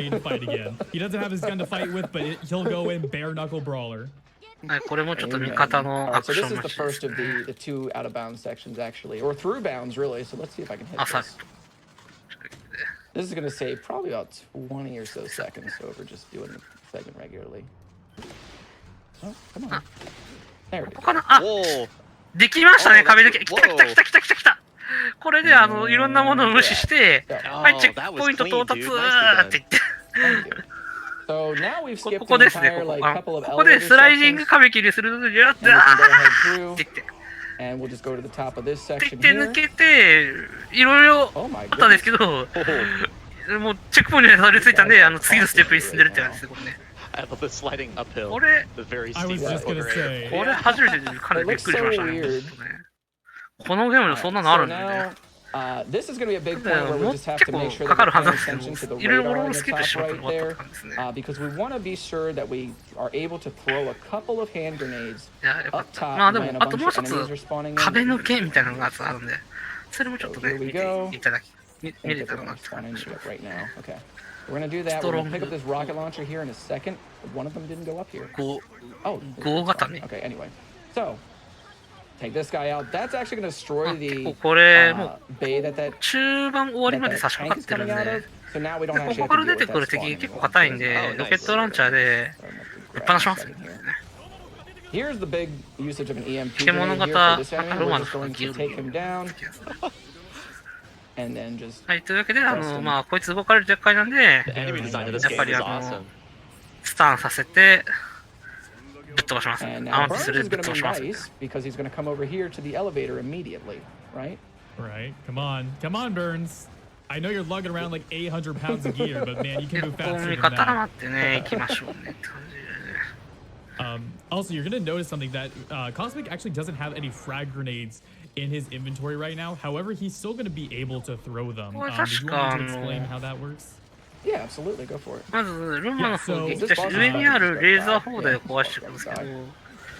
ready to fight again. He doesn't have his gun to fight with, but he'll go in bare knuckle brawler. これもちょっと味方のア So クショ this ン is の the first of the two out of bounds sections actually, or through bounds really. So let's see if I can hit アサル this. This is going to save probably about 20 or so seconds. So if we're just doing the segment regularly. Oh, come on. ここかなあ、できましたね、壁抜け。来た来た来た来た来た来た。これで、いろんなものを無視して、はい、チェックポイント到達って言って。ここですね、ここでスライディング壁切りするので、やったーって言って。で、抜けて、いろいろあったんですけど、もうチェックポイントにたどり着いたんで、次のステップに進んでるって感じですね、これね。これ初めてかなりびっくりしましたね。このゲームでそんなのあるんでね。もう結構かかるはずなんですけど、いろいろロールつけてしまったのがあったって感じですね。いや、よかった。まあでも、あともう一つ、壁抜けみたいなのがあるんで、それもちょっとね、見ていただき、見れたらなって感じでしょう。We're going to do that. We're going to pick up this rocket launcher here in a second. One of them didn't go up here. Oh, okay, anyway. So, take this guy out. That's actually going to destroy the bay that tank is coming out of. So now we don't actually have to deal with that spawn anymore. Here's the big usage of an EMP grenade here for this enemy. We're just going to take him down. はい、というわけで、まあ、こいつ動かれる厄介なんで、やっぱりスタンさせて、ぶっ飛ばします。アンティするぶっ飛ばします。Right, come on, Burns. I know you're lugging around like 800 pounds of gear, but man, you can move faster than that. Also, you're gonna notice something that Cosmic actually doesn't have any frag grenades in his inventory right now. However, he's still going to be able to throw them. Do you want me to explain how that works? Yeah, absolutely. Go for it.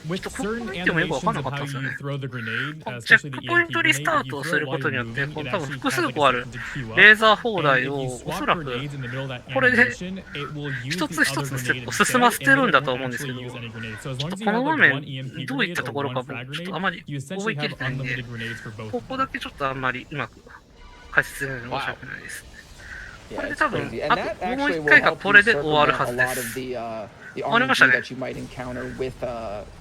With certain animations of how you throw the grenade, especially the EMP grenade, you throw it while you're moving, it actually has like a second to queue up. And if you swap grenades in the middle of that animation, it will use the other grenade instead, and it won't actually use any grenades. So as long as you have like one EMP grenade or one frag grenade, you essentially have unlimited grenades for both of them. これで多分、あともう一回がこれで終わるはずです。The RNG that you might encounter with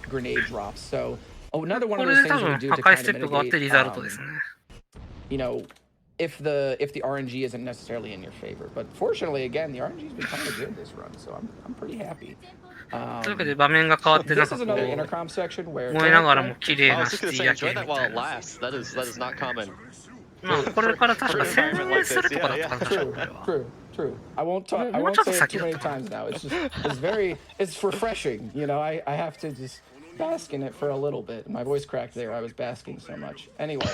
grenade drops. So another one of those things we do to kind of mitigate, you know, if the RNG isn't necessarily in your favor. But fortunately, again, the RNG's been kind of good this run, so I'm pretty happy. というわけで場面が変わってなんかこう燃えながらも綺麗なシティ夜景みたいな。まあこれから確か宣伝するとかだったはずだこれは。True. I won't say it too many times now. It's refreshing. You know, I have to just bask in it for a little bit. My voice cracked there. I was basking so much. Anyway,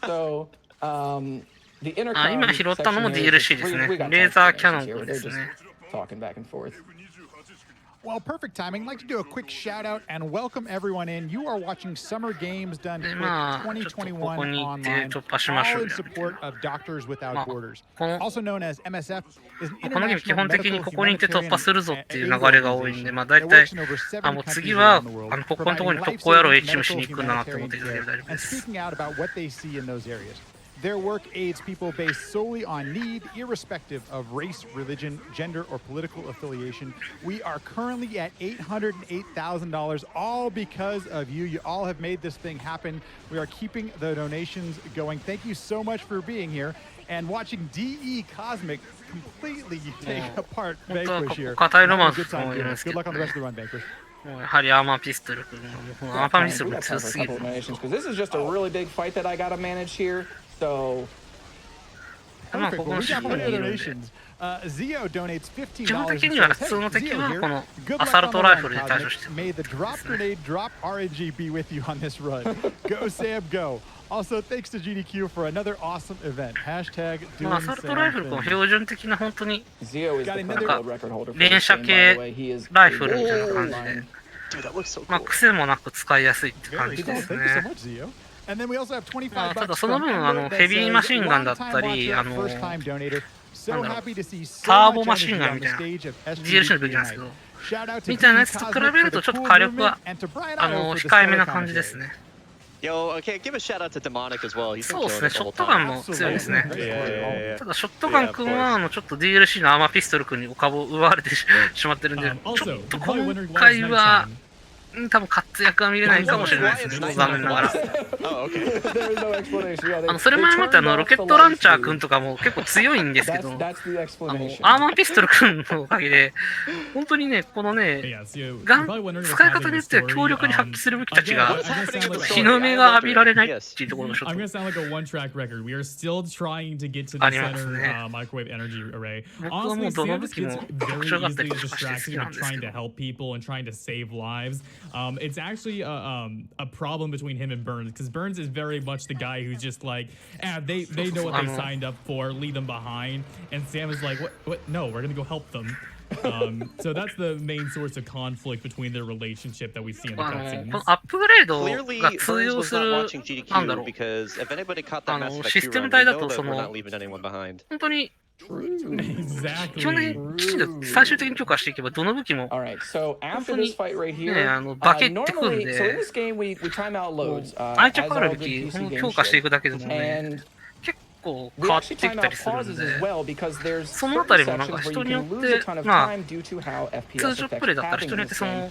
so the intercom. 今拾ったのも DLC ですね。レーザーキャノンですね。Talking back and forth. Well, perfect timing. I'd like to do a quick shout out and welcome everyone in. You are watching Summer Games Done Quick 2021 online, all in support of Doctors Without Borders. Also known as MSF, is an international medical humanitarian and speaking out about what they see in those areas. Their work aids people based solely on need, irrespective of race, religion, gender, or political affiliation. We are currently at $808,000, all because of you. You all have made this thing happen. We are keeping the donations going. Thank you so much for being here and watching DECosmic completely take apart Vanquish here. Good luck on the rest of the run, Vanquish. やはりアーマーピストル、アーマーピストルが強すぎる。Because this is just a really big fight that I gotta manage here. So, perfect. Well, we got plenty of donations. Zio donates $15. 基本的には普通の敵はこのアサルトライフルで対処してる。May the drop grenade drop RNG be with you on this run. Go Sam, go. Also, thanks to GDQ for another awesome event. Hashtag doing アサルトライフルこの標準的な本当になんか連射系ライフルみたいな感じで、まあ癖もなく使いやすいって感じですね。ただその分ヘビーマシンガンだったりターボマシンガンみたいな DLC の武器なんですけどみたいなやつと比べるとちょっと火力が控えめな感じですね。そうですね、ショットガンも強いですね。ただショットガン君はちょっと DLC のアーマーピストル君にお株を奪われてしまってるんで、ちょっと今回は多分活躍は見れないかもしれないですね、残念ながら。それも相まってロケットランチャーくんとかも結構強いんですけど、アーマーピストルくんのおかげで、本当にね、このね、使い方によっては強力に発揮する武器たちが、日の目が浴びられないっていうところのちょっと。ありますね。僕はもうどの武器も特徴があったりとかして好きなんですけど。It's actually a problem between him and Burns because Burns is very much the guy who's just like, they know what they signed up for, leave them behind, and Sam is like, what? No, we're gonna go help them. So that's the main source of conflict between their relationship that we see in the cutscenes. アップグレードが通用する、なんだろう、システム体だと本当に基本的にきちんと最終的に強化していけばどの武器も本当に化けてくるんで、愛着ある武器を強化していくだけでもね、結構変わってきたりするんで、そのあたりもなんか人によって、まあ通常プレイだったら人によってその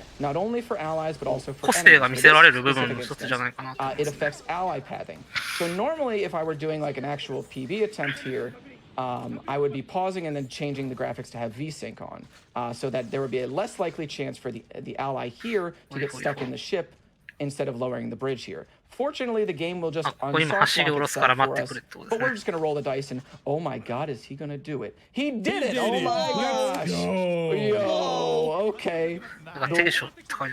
個性が見せられる部分の一つじゃないかなと思いますね。I would be pausing and then changing the graphics to have VSync on, so that there would be a less likely chance for the ally here to get stuck in the ship instead of lowering the bridge here. Fortunately, the game will just unsoft itself for us, but we're just going to roll the dice and, oh my god, is he going to do it? He did it! Oh my gosh! Yo, okay.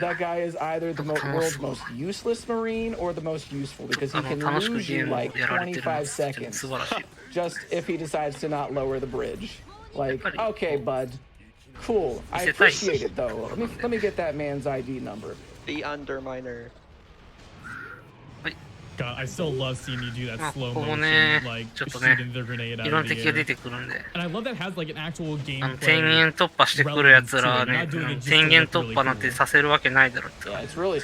That guy is either the world's most useless Marine or the most useful because he can lose you like 25 seconds just if he decides to not lower the bridge. Like, okay, bud. Cool. I appreciate it though. Let me get that man's ID number. The Underminer. God, I still love seeing you do that slow motion, like shooting the grenade out of the air. And I love that has like an actual gameplay. 天元突破してくるやつらはね、天元突破なんてさせるわけないだろうって。It's really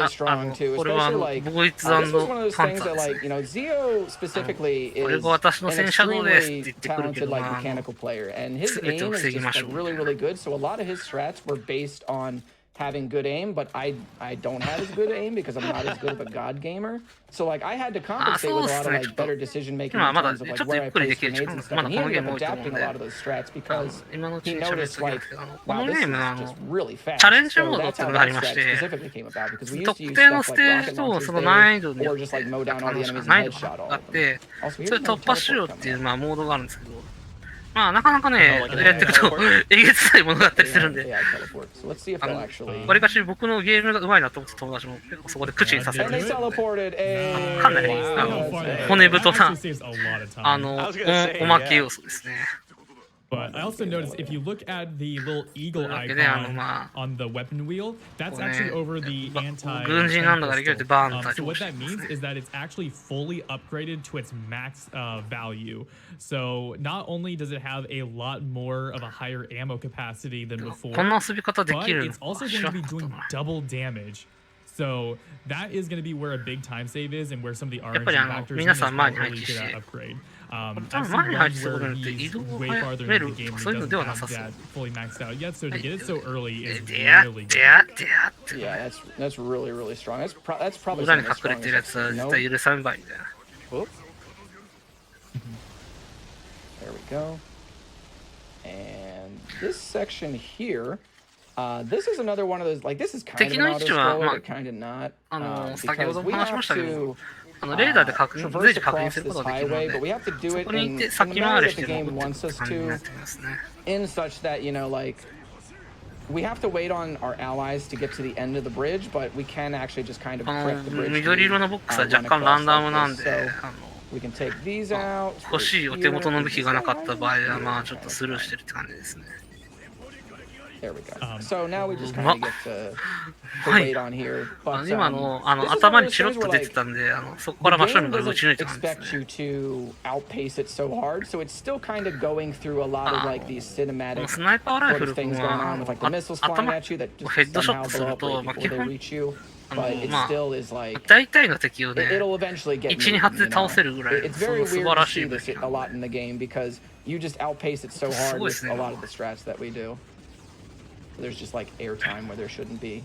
strong too. これはボーイズ&パンツァーですね。Zio specifically is これが私の戦車道ですって言ってくるけど、まあ、全てを防ぎましょう。Really, really good. So a lot of his strats were based on having good aim, but I don't have as good aim because I'm not as good of a god gamer. So like I had to compensate with a lot of like better decision making in terms of like where I place grenades and stuff. And he ended up adapting a lot of those strats because he noticed like, wow, this is just really fast. So that's how that strat specifically came about because we used to use stuff like rocket launchers there, or just like mow down all the enemies and headshot all of them. Also, それ突破しようっていうまあモードがあるんですけど。まあなかなかね、やってるとえげつないものがあったりするんで、わりかし僕のゲームが上手いなと思った友達も結構そこで口にさせるんですけど、かなり骨太なおまけ要素ですね。But I also noticed if you look at the little eagle icon on the weapon wheel, that's actually over the anti. So what that means is that it's actually fully upgraded to its max value. So not only does it have a lot more of a higher ammo capacity than before, but it's also going to be doing double damage. So that is going to be where a big time save is and where some of the RNG factors in is how early to that upgrade. I've seen runs where he's way farther into the game and he doesn't have that fully maxed out yet, so to get it so early is really good. Yeah, that's really, really strong. That's probably some of the strongest. There we go. And this section here, this is another one of those, like, this is kind of an auto-scroller, but kind of not. Because we have to traverse across this highway, but we have to do it in the manner that the game wants us to, in such that, you know, like, we have to wait on our allies to get to the end of the bridge, but we can actually just kind of prep the bridge. 緑色のボックスは若干ランダムなんで、We can take these out. 欲しいお手元の武器がなかった場合は、まあちょっとスルーしてるって感じですね。There we go. So now we just kind of get to wait on here. But 今頭にチロッと出てたんで、そこから真正面から撃ち抜いたんですね。Expect you to outpace it so hard, so it's still kind of going through a lot of like these cinematic スナイパーライフル things going on with like the missiles flying at you that just somehow blow up right before they reach you. But it still is like 大体の敵をね、it'll eventually get 1、2発で倒せるぐらい、 It's very weird to see this a lot in the game because you just outpace it so hard with a lot of the strats that we do. There's just like airtime where there shouldn't be.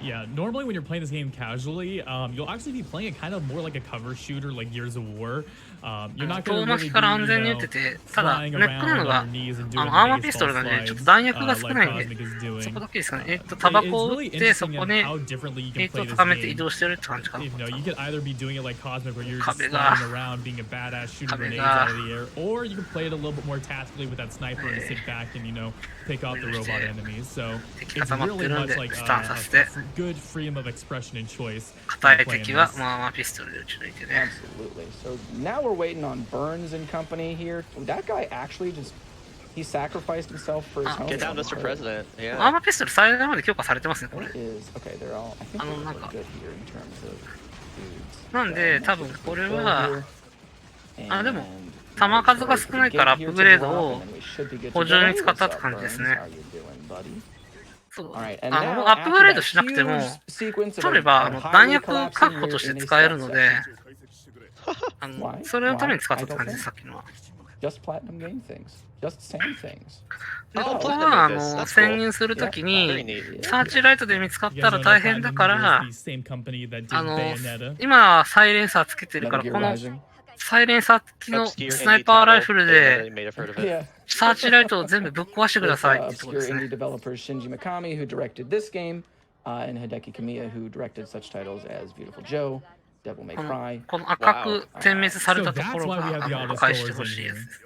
Yeah, normally when you're playing this game casually, you'll actually be playing it kind of more like a cover shooter, like Gears of War. You're not going to really be, から安全に打ってて、ただ、ネックなのが、アーマーピストルなんで、ちょっと弾薬が少ないんで、そこだけですかね。タバコを打って、そこで、高めて移動してるって感じかな。You can either be doing it like Cosmic, where you're just flying around, being a badass, shooting grenades out of the air, or you can play it a little bit more tactically with that sniper and sit back and, pick off the robot enemies. So it's really much like a good freedom of expression and choice. 硬い敵は、アーマーピストルで撃ち抜いてね。 Absolutely. So now we're waiting on Burns and company here. That guy actually he sacrificed himself for his home. Get down, Mr. President. Yeah. アーマーピストル最大まで強化されてますね、これ。 Okay, they're all. I think they're really good here in terms of dudes. なんで、多分これは、でも、弾数が少ないからアップグレードを補助に使ったって感じですね。そう。アップグレードしなくても、取れば弾薬を確保として使えるので、それのために使ったって感じです、さっきのは。Just platinum game things. Just same things. ここは潜入するときにサーチライトで見つかったら大変だから、今サイレンサーつけてるから、このサイレンサー付きのスナイパーライフルでサーチライトを全部ぶっ壊してくださいってとこですね。この赤く点滅されたところが破壊してほしいやつです。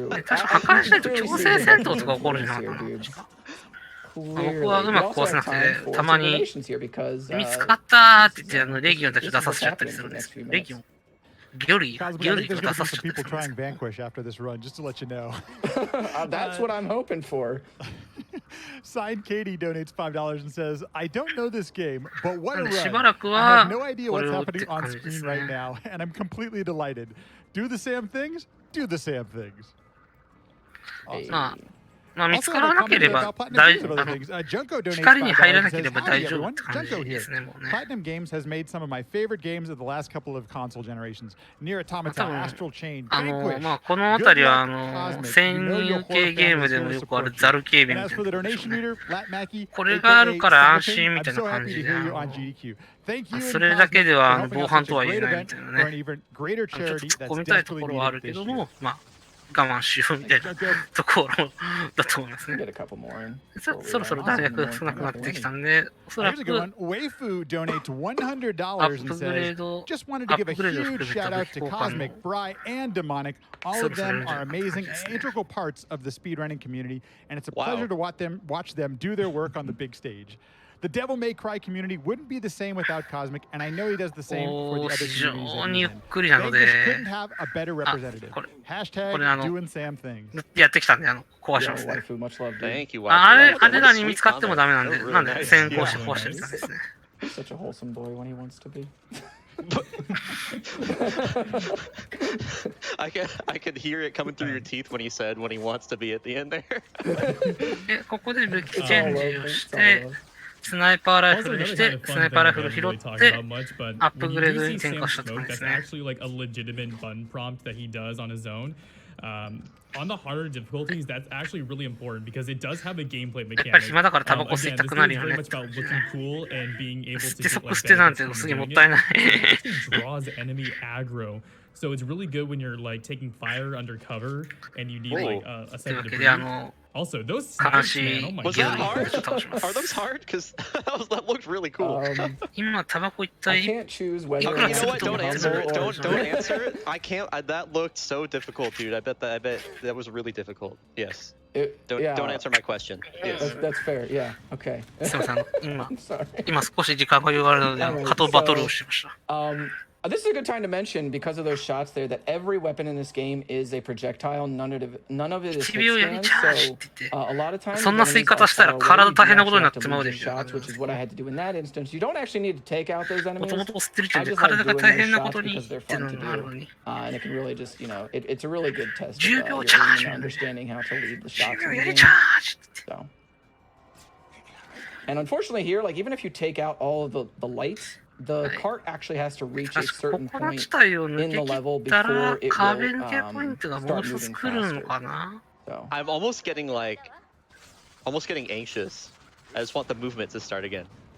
確か破壊しないと強制戦闘とか起こるんじゃないかな。僕はうまく壊せなくて、たまに見つかったーって言ってレギオンたちを出させちゃったりするんですけど、レギオンThere's going to be people trying Vanquish after this run, just to let you know. That's what I'm hoping for. Signed Katie donates $5 and says, I don't know this game, but what a run. しばらく I は have no idea こ what's れを打っ happening て on 感じです screen right ね。 now, and I'm completely delighted. Do the Sam things, do the Sam things. Awesome. まあ見つからなければ大丈夫。光に入らなければ大丈夫って感じですね、もうね。Platinum Games has made some of my favorite games of the last couple of console generations. Near Automata, Astral Chain, Vanquish. まあこの辺りは潜入系ゲームでもよくあるザル警備みたいなことでしょうね。これがあるから安心みたいな感じで、それだけでは防犯とは言えないみたいなね。ちょっと突っ込みたいところはあるけども、まあ我慢しようみたいなところだと思いますね。そろそろ弾薬少なくなってきたんで、おそらくアップグレード、Just wanted to give a huge shout out to Cosmic, Bry, and Demonic. All of them are amazing and integral parts of the speedrunning community, and it's a pleasure to watch them do their work on the big stage. The Devil May Cry community wouldn't be the same without Cosmic, and I know he does the same for the other communities. Vanquish couldn't have a better representative. Hashtag doing Sam things. やってきたんで、壊しますね。 Thank you. あれらに見つかってもダメなんで、なんで先行して壊してるんですね。Such a wholesome boy when he wants to be. I could hear it coming through your teeth when he said when he wants to be at the end there. ここで武器チェンジをして、スナイパーライフルにして、スナイパーライフル拾って、アップグレードに転化したって感じですね。On the harder difficulties, that's actually really important because it does have a gameplay やっぱり mechanic. 暇だからタバコ吸いたくなるよね。 It's very much about looking cool and being able to 吸って get そこ like 捨てなん benefits て from すげえもっ doing たいない。 it. It actually draws enemy aggro. So it's really good when you're like taking fire under cover and you need like a という second わ to け breathe. でAlso, those 悲 snipes, し man, い oh my Was ギ that ル god. に hard? 倒しま Are す。 those hard? Because that looked really cool. 今タバコ一 I 体 can't choose whether You or know not what? to Don't be answer humble it. or Don't answer it. I can't. That looked so difficult, dude. I bet that was really difficult. Yes. Don't answer my question. Yes. That's fair. Yeah. Okay. すみません、I'm sorry. 今少し時間が余裕があるので、加藤バトルをしました。This is a good time to mention, because of those shots there, that every weapon in this game is a projectile. None of it is hit stand, so a lot of times そんな吸い方したら体大変なことになってしまうでしょ。 shots, which is what I had to do in that instance. You don't actually need to take out those も enemies. ともと吸ってる時 I 点で just like 体が doing 大 those 変な shots ことに because they're っていう fun の to がある do, のに。 and it can really just, it's a really good test of 10 your 秒 aim チャージ and understanding how to lead the shots in 10 the 秒 game. チャージ So, and unfortunately here, like even if you take out all of the lights, the cart actually has to reach a こ certain この point 地帯を抜 in け the 切 level ったら before it 壁 will 抜けポイントがもう start 一つ moving 来るの faster. かな。 So, I'm almost getting anxious. I just want the movement to start again.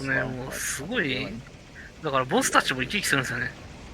ね、もうすごい、だからボスたちも生き生きするんですよね。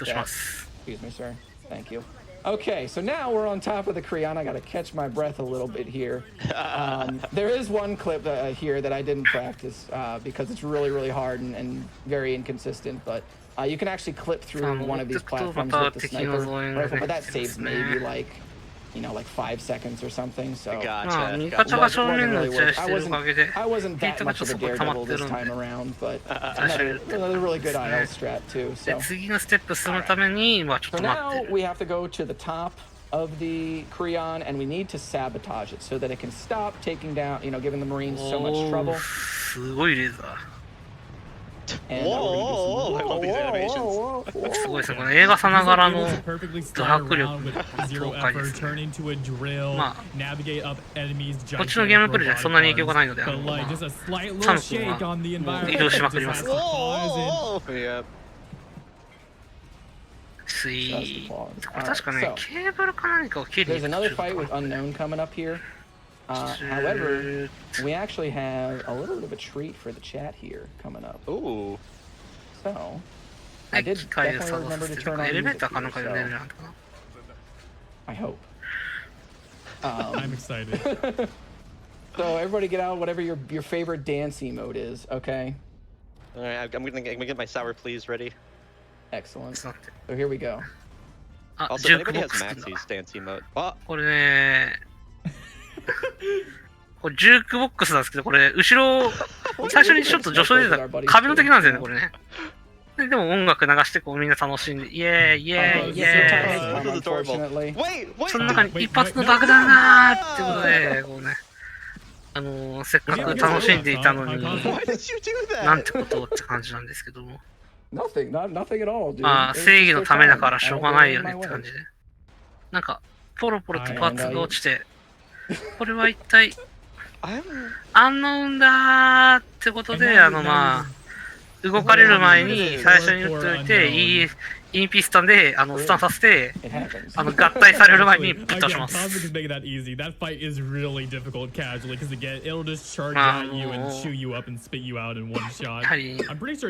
送します。Excuse me, sir. Thank you. Okay, so now we're on top of the Creon. I gotta catch my breath a little bit here. There is one clip here that I didn't practice because it's really, really hard and very inconsistent, but you can actually clip through one of these platforms with the sniper rifle, but that saves maybe like 5 seconds or something, so... Gotcha. I wasn't that much of a daredevil this time around, but another really good IL strat too, so... For now, we have to go to the top of the Creon, and we need to sabotage it so that it can stop taking down, giving the Marines so much trouble. Whoa, I love these animations. すごいですね。この映画さながらのドラッグ力の爽快ですね。まあ、こっちのゲームプレイじゃそんなに影響がないので、サム君はもう移動しまくりますから。スイー。これ確かね、ケーブルか何かを切りに行く。However, we actually have a little bit of a treat for the chat here coming up. Ooh. So, I did definitely remember to turn on music here, so I hope. I'm excited. So everybody get out whatever your favorite dancey mode is, okay? All right, I'm gonna get my sour please ready. Excellent. So here we go. Also, if anybody has Maxie's dancey mode. これね、これジュークボックスなんですけど、これ後ろ最初にちょっと助走出てた壁の敵なんですよね、これね。でも音楽流してこうみんな楽しんで、イエーイイエーイイエーイ。その中に一発の爆弾がーってことで、こうね、せっかく楽しんでいたのに、なんてことって感じなんですけども。まあ正義のためだからしょうがないよねって感じで。なんかポロポロとパーツが落ちて。これは一体アンノウンだーってことで、まあ、動かれる前に最初に打っておいて、インピスタンでスタンさせて、合体される前にぶっ倒します。やはり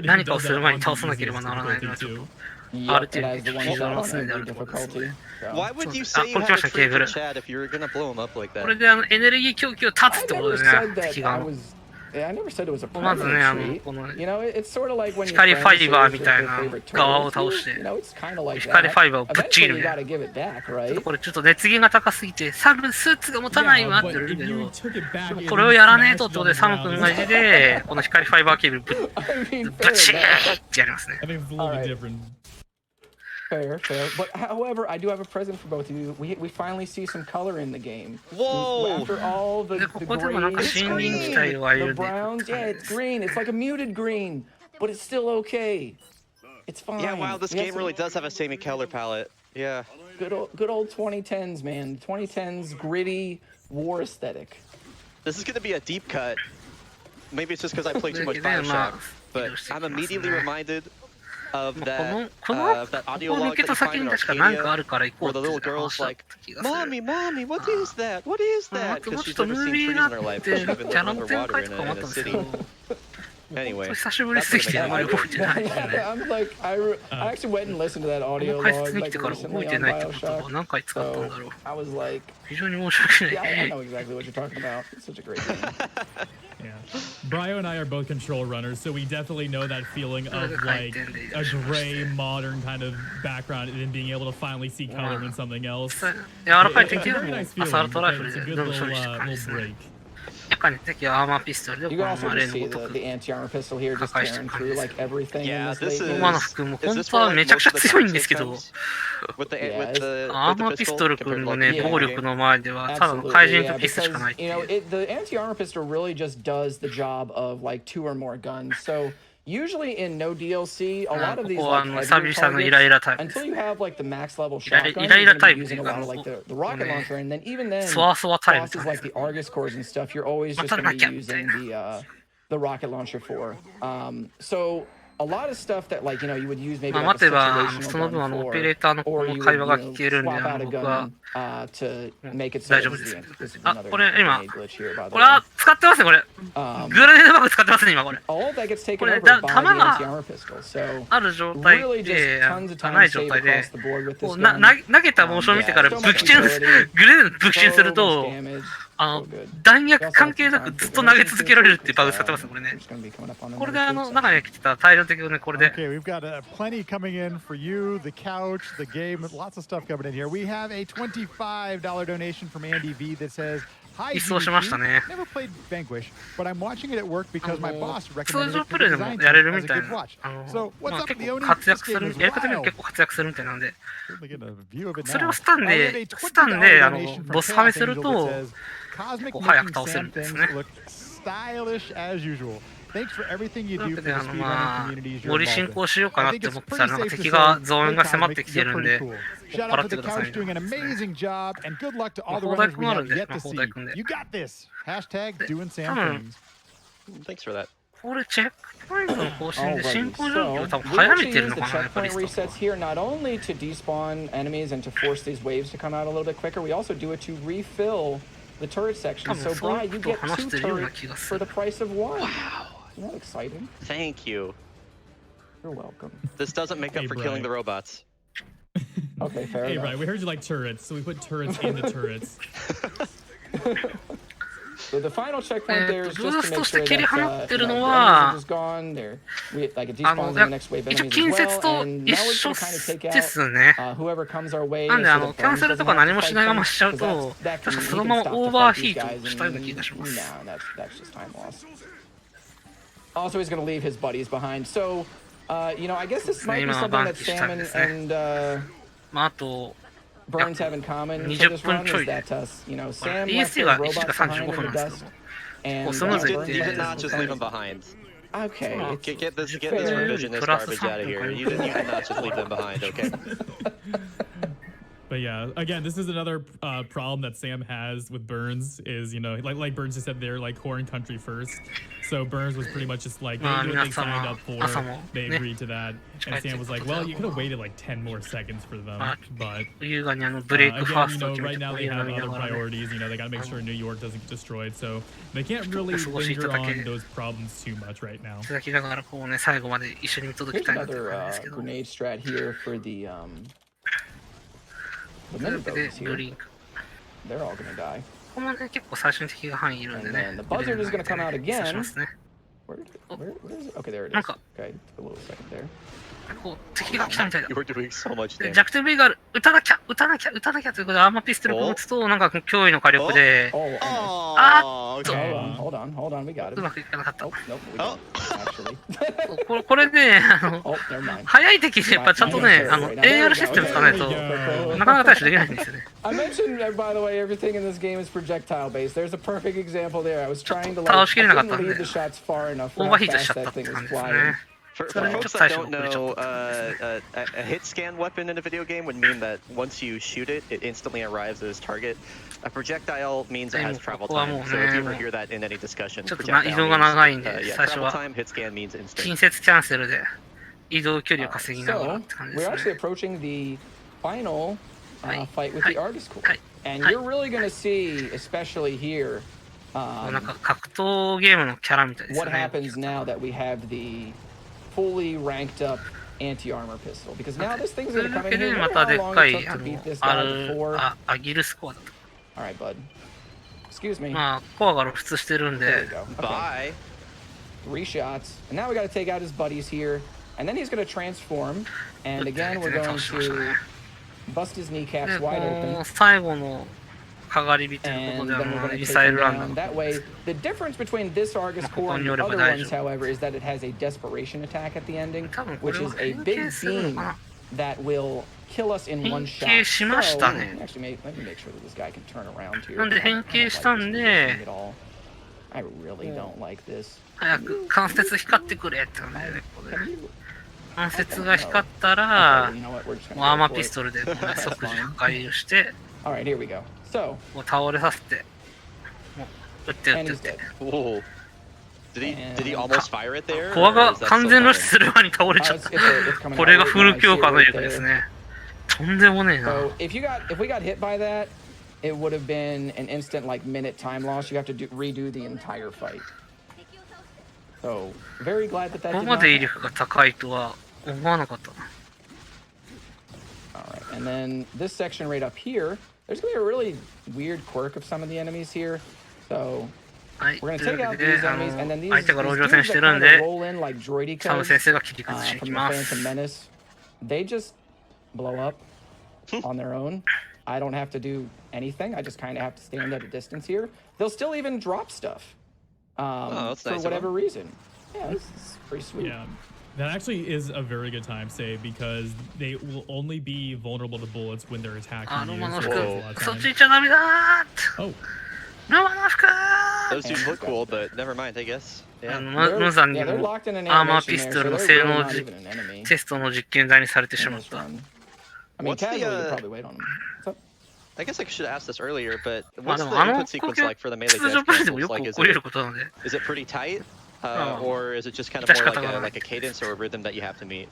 何かをする前に倒さなければならないのはちょっと。Why would you say you had a treat for Chad if you were gonna blow him up like that? これでエネルギー供給を断つってことですね、敵側の。まずね、この光ファイバーみたいな側を倒して、光ファイバーをぶっちぎるみたいな。これちょっと熱源が高すぎて、サムスーツが持たないわって言われるけど、これをやらねえとってことで、サム君がいで、この光ファイバーケーブルぶっちぎーってやりますね。Fair. But however, I do have a present for both of you. We finally see some color in the game. Whoa! After all the grays, the browns, yeah, it's green. It's like a muted green, but it's still okay. It's fine. Yeah, wow, this game really does have a samey color palette. Yeah. Good old 2010s, man. 2010s gritty war aesthetic. This is gonna be a deep cut. Maybe it's just because I play too much Bioshock, but I'm immediately reminded of that audio log that you find in Arcadia, where the little girl's like, "Mommy, mommy, what is that? What is that?" Because she's never seen trees in her life, but she's been living underwater in a city. Anyway, I'm like, I actually went and listened to that audio log like recently on Bioshock. So I was like, yeah, I know exactly what you're talking about. It's such a great game. Yeah. Bryo and I are both control runners, so we definitely know that feeling of like a gray, modern kind of background and then being able to finally see color in something else. It's a very nice feeling. It's a good little break. You can also just see the anti-armor pistol here just tearing through like everything in this late 今の服も本当はめちゃくちゃ強いんですけど、アーマーピストル君のね、暴力の前ではただの怪人とピストルしかないっていう。The anti-armor pistol really just does the job of like 2 or more guns. So usually in no DLC, a lot of these like heavier targets, until you have like the max level shotgun, you're going to be using a lot of like the rocket launcher, and then even then, bosses like the Argus cores and stuff, you're always just going to be using the rocket launcher for. So a lot of stuff that like you would use maybe まあ like 待てば a その situational 分 gun オペ for, レーターの or you 会話が would 聞けるんで swap out a 僕は gun to make it so 大 this 丈夫 is です the end. This is あ another これ今 grenade glitch here, by the これは way. 使ってますねこれグラネードバグ使ってますね今これ All that gets taken これ over by the 弾が anti-armor pistol. So ある状態 really で just tons of ない time 状 saved 態で across the board with こ this う gun. 投げたモーションを見てから Yeah, 武器中 so much utility, グレネード武器中する so と much damage. 弾薬関係なくずっと投げ続けられるっていうバグ使ってますねこれね It's gonna be coming up on これで another 中に来てた大量的にねこれで Okay, we've got plenty coming in for you, the couch, the game, lots of stuff coming in here. We have a $25 donation from Andy V that says, Hi, 一掃しましたね never played Vanquish, but I'm watching it at work because my boss 通 recommended 常 it プ for レ the イでも design やれる team み as た a い good な watch. So ま what's あ up, 結構 Leone? 活 This 躍す game る is やり方でも wild. 結構活躍するみたいなんで Certainly getting a view of it それ now. をスタン We have で a スタン $20 で donation ボ from スハメす Chaos る Angel と that says, Cosmic こう早く making 倒せるん Sam です things ね look stylish as usual. Thanks for everything you という do わ for けで the speedrunning まあ communities よ you're り進 involved 行 in. しようか I なっ think て it's 思ってた pretty らなんか safe to 敵 say, が増援 hey が迫って Cosmic, きて you're るん pretty で cool. 追っ Shout 払 out っ to て the ください couch みたい doing な an ですね amazing job, and good luck to ま all あ the 砲台 runners 君 we ある have んで yet ま to あ砲 see. 台君で You got this. Hashtag doing Sam Someone- things. Thanks for that. これチェックポイントの更新で Alrighty, 進行状況を so 多分 we 早め actually てる use の the かなやっぱり checkpoint スト resets here not only to despawn enemies and to force these waves to come out a little bit quicker, we also do it to refill the turret section. So, Bri, you get 2 turrets for the price of 1. Wow. Isn't that exciting? Thank you. You're welcome. This doesn't make up Hey, for Brian. killing the robots. Okay, fair Hey, enough. right, we heard you like turrets, so we put turrets in the turrets. So the final checkpoint there is ブー just ス to と make して sure 切り that 放ってる the の enemies は are just gone. Like it あ despawns の in the next wave 一応 enemies 近 as 接 well. と And 一 now we're 緒 just gonna kind of take で out すね whoever comes our way. なんで so that キャン Burns セルと doesn't か have 何 to もし fight ないま them, ましちゃう 'cause と that 確か can, そ he の can まま stop オー to バー fight ヒ these ー guys トしたような and 気がします no, that's just time loss. Also, he's gonna leave his buddies behind. So, I guess this might be something that Sam and まああと Burns have in common for this run is that Sam left his robots behind in the dust, and You did Burns not just leave them behind. Okay, Get this fair. revisionist garbage out of here. You did not just leave them behind, okay? But yeah, again, this is another problem that Sam has with Burns is, like Burns just said, they're like corn country first. So Burns was pretty much just like, they knew what they signed up for, they agreed to that. And Sam was like, well, you could have waited like 10 more seconds for them. But優雅にブレイクファースト again, right now they have other priorities. They got to make sure New York doesn't get destroyed. So they can't really linger on those problems too much right now. 続きながらこうね最後まで一緒に見届け Here's たいなという another 感じですけど grenade strat here for the という mini わけで boats ブ here. リンク They're all gonna die. ここもね結構最初に敵が範囲いるんで And ね then the buzzard is gonna come out 失礼し again. ますね Where is it? Okay, there it is. Nanka. Okay, took a little second there. こう敵が来たみたいだ You were doing so much で damage. 弱点 V がある撃たなきゃ撃たなきゃ撃たなきゃということでアーマーピストルを撃つとなんか驚異の火力で Oh, Oh, okay. hold on, we got う it. まくいかなかった Oh, nope, we don't, actually. これで Oh, never mind. 速い敵でやっぱちゃんとねAR システム使わないとなかなか対処できないんですよね I mentioned, by the way, everything in this game is projectile based. There's a perfect example there. I was trying to倒しきれなかったん I で didn't lead the shots far enough オ for ー how バーヒートし fast ちゃった that って thing 感 was じです flying. ね For Sorry, folks just that touch don't it, know, a hit scan weapon in a video game would mean that once you shoot it, it instantly arrives at its target. A projectile means it has travel time. So if you ever hear that in any discussion, ちょっと projectile 移動が長いん means, で yeah, 最初 travel は time, hit scan means instant. 近接キャンセルで移動距離を稼ぎながら So, って感じ we're です actually ね approaching the final Hi. fight with Hi. the Argus Core. Hi. And Hi. you're really going to see, especially here, なんか格闘ゲームのキャラみたいですよ what ね happens now that we have the fully ranked up anti-armor pistol. Because now this thing's とい going う to わ come け in here. で Remember また how でっ long か it い took to beat this guy before? アギルスコアだと Alright, bud. Excuse me. まあコアが露出してるん There で we go. Okay. Bye. 3 shots. And now we got to take out his buddies here. And then he's going to transform. And again, we're going to bust his で kneecaps こ wide の open. 最後のかがり火という And ことで then we're going to ミ take サイ him ルランナ down. ー That way, the difference between this Argus Core and the other ones, however, is that it has a desperation attack at the ending, 多分こ which れは is a 変 big 形するの beam かな that will kill us in one 変 shot. 形しましたね So, actually, let me make sure that this guy can turn around here. なんで変形したんで I really don't like this. 早く関節光ってくれって感じでねここで関節が光ったら Okay, you know what? We're just もうアー gonna マ go ー for ピ it. ストルでこうね即時破壊をして Alright, here we go. So, もう倒れさせてもう撃って撃っ and て he's 撃って dead. Whoa. Did he almost fire it there? コアが完全露出する前に倒れちゃった。これがフル強化の映画ですね。とんでもねえな。So if we got hit by that, it would have been an instant like minute time loss. You have to redo the entire fight. So very glad that that ここ did ま not で威 happen. 力が高いとは思わなかったな。All right, and then this section right up here, there's gonna be a really weird quirk of some of the enemies here. So はい、 we're と gonna いう take わ out けで、 these enemies, and then these 相手が籠城 dudes 戦 that してるん kind で of、roll in like droidicas サム先生が切り崩してい from き the ま Phantom す。 Menace. They just blow up on their own. I don't have to do anything. I just kind of have to stand at a distance here. They'll still even drop stuff that's for nice of whatever them. reason. Yeah, this is pretty sweet. Yeah, that actually is a very good time save because they will only be vulnerable to bullets when they're attacking あ、ロ you. マノ So フ it 君、 takes a lot of そっ time. ち行っちゃダメだー。 Oh, ロマノフ君。 Those dudes look cool, but never mind, I guess. あ Yeah. の無残に Yeah, they're も locked in an アーマー animation ピス there, トル so の they're 性 really 能 not even an enemy. テストの実験台にされてし in まっ this た。 run. I mean, What's the, casually, you'd probably wait on them. What's up? I guess I should have asked this earlier, but まあ what's で the もあの input 光 sequence 景 like for the melee 通常 death プレイでも cancels? よく Like, 起こり得ることなので、 is it pretty tight? Oh. Or is it just kind of 致し more 方がない like a cadence or a rhythm that you have to meet?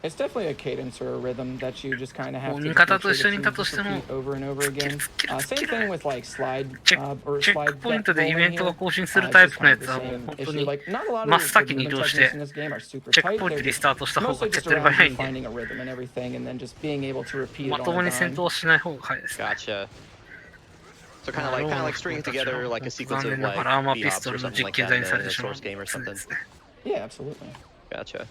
It's definitely a cadence or a rhythm that you just kind of have もう to 味方 make と sure 一緒 that に you いたとして just も repeat over and over again. Same thing with like slide チェ or ッ slide クポイント depth でイ rolling ベント here. が更新する It's タイ just プの kind や of つ the はもう same 本当 issue. に Like not a lot 真 of っ the 先に移 movement 動し techniques て in this game are super チェック tight. ポイント They're に just スタートした方 mostly が手っ just 取り around 早い you んで、 finding a rhythm and everything, and then just being able to repeat ま it と on も a に戦 dime. 闘しない方が早いですね。 Gotcha. So kind of like stringing together like a sequence of 残念な like がらアーマーピ beat スト ops or ルの something 実 like 験 that 台 in にされ a てしまう source game or 常 something. ですね。 Yeah, absolutely. Gotcha.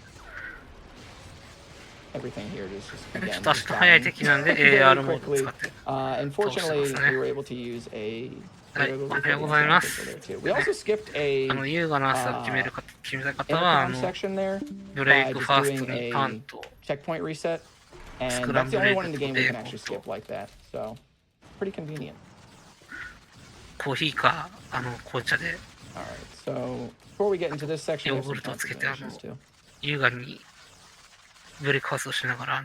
Everything here is just ちょ again っと足 just と速い dying 敵なんで very AR モードを quickly. 使って。 Unfortunately, Toast ですね。 we were able to use a はい、 we お were は able to よう use ござい an ます angle there too. We also skipped a 優雅な朝を決めた方は、intercom section there ブレイ by ク just ファース doing トに a ターンと、 checkpoint reset, and Scramble that's the only one in the break game we can to actually table. skip like that. So pretty convenient. コーヒーか、紅茶で All right. So before we get into this section, we have some ヨーグルトをつけて、 confirmations too. 優雅にブレイクファーストしながら、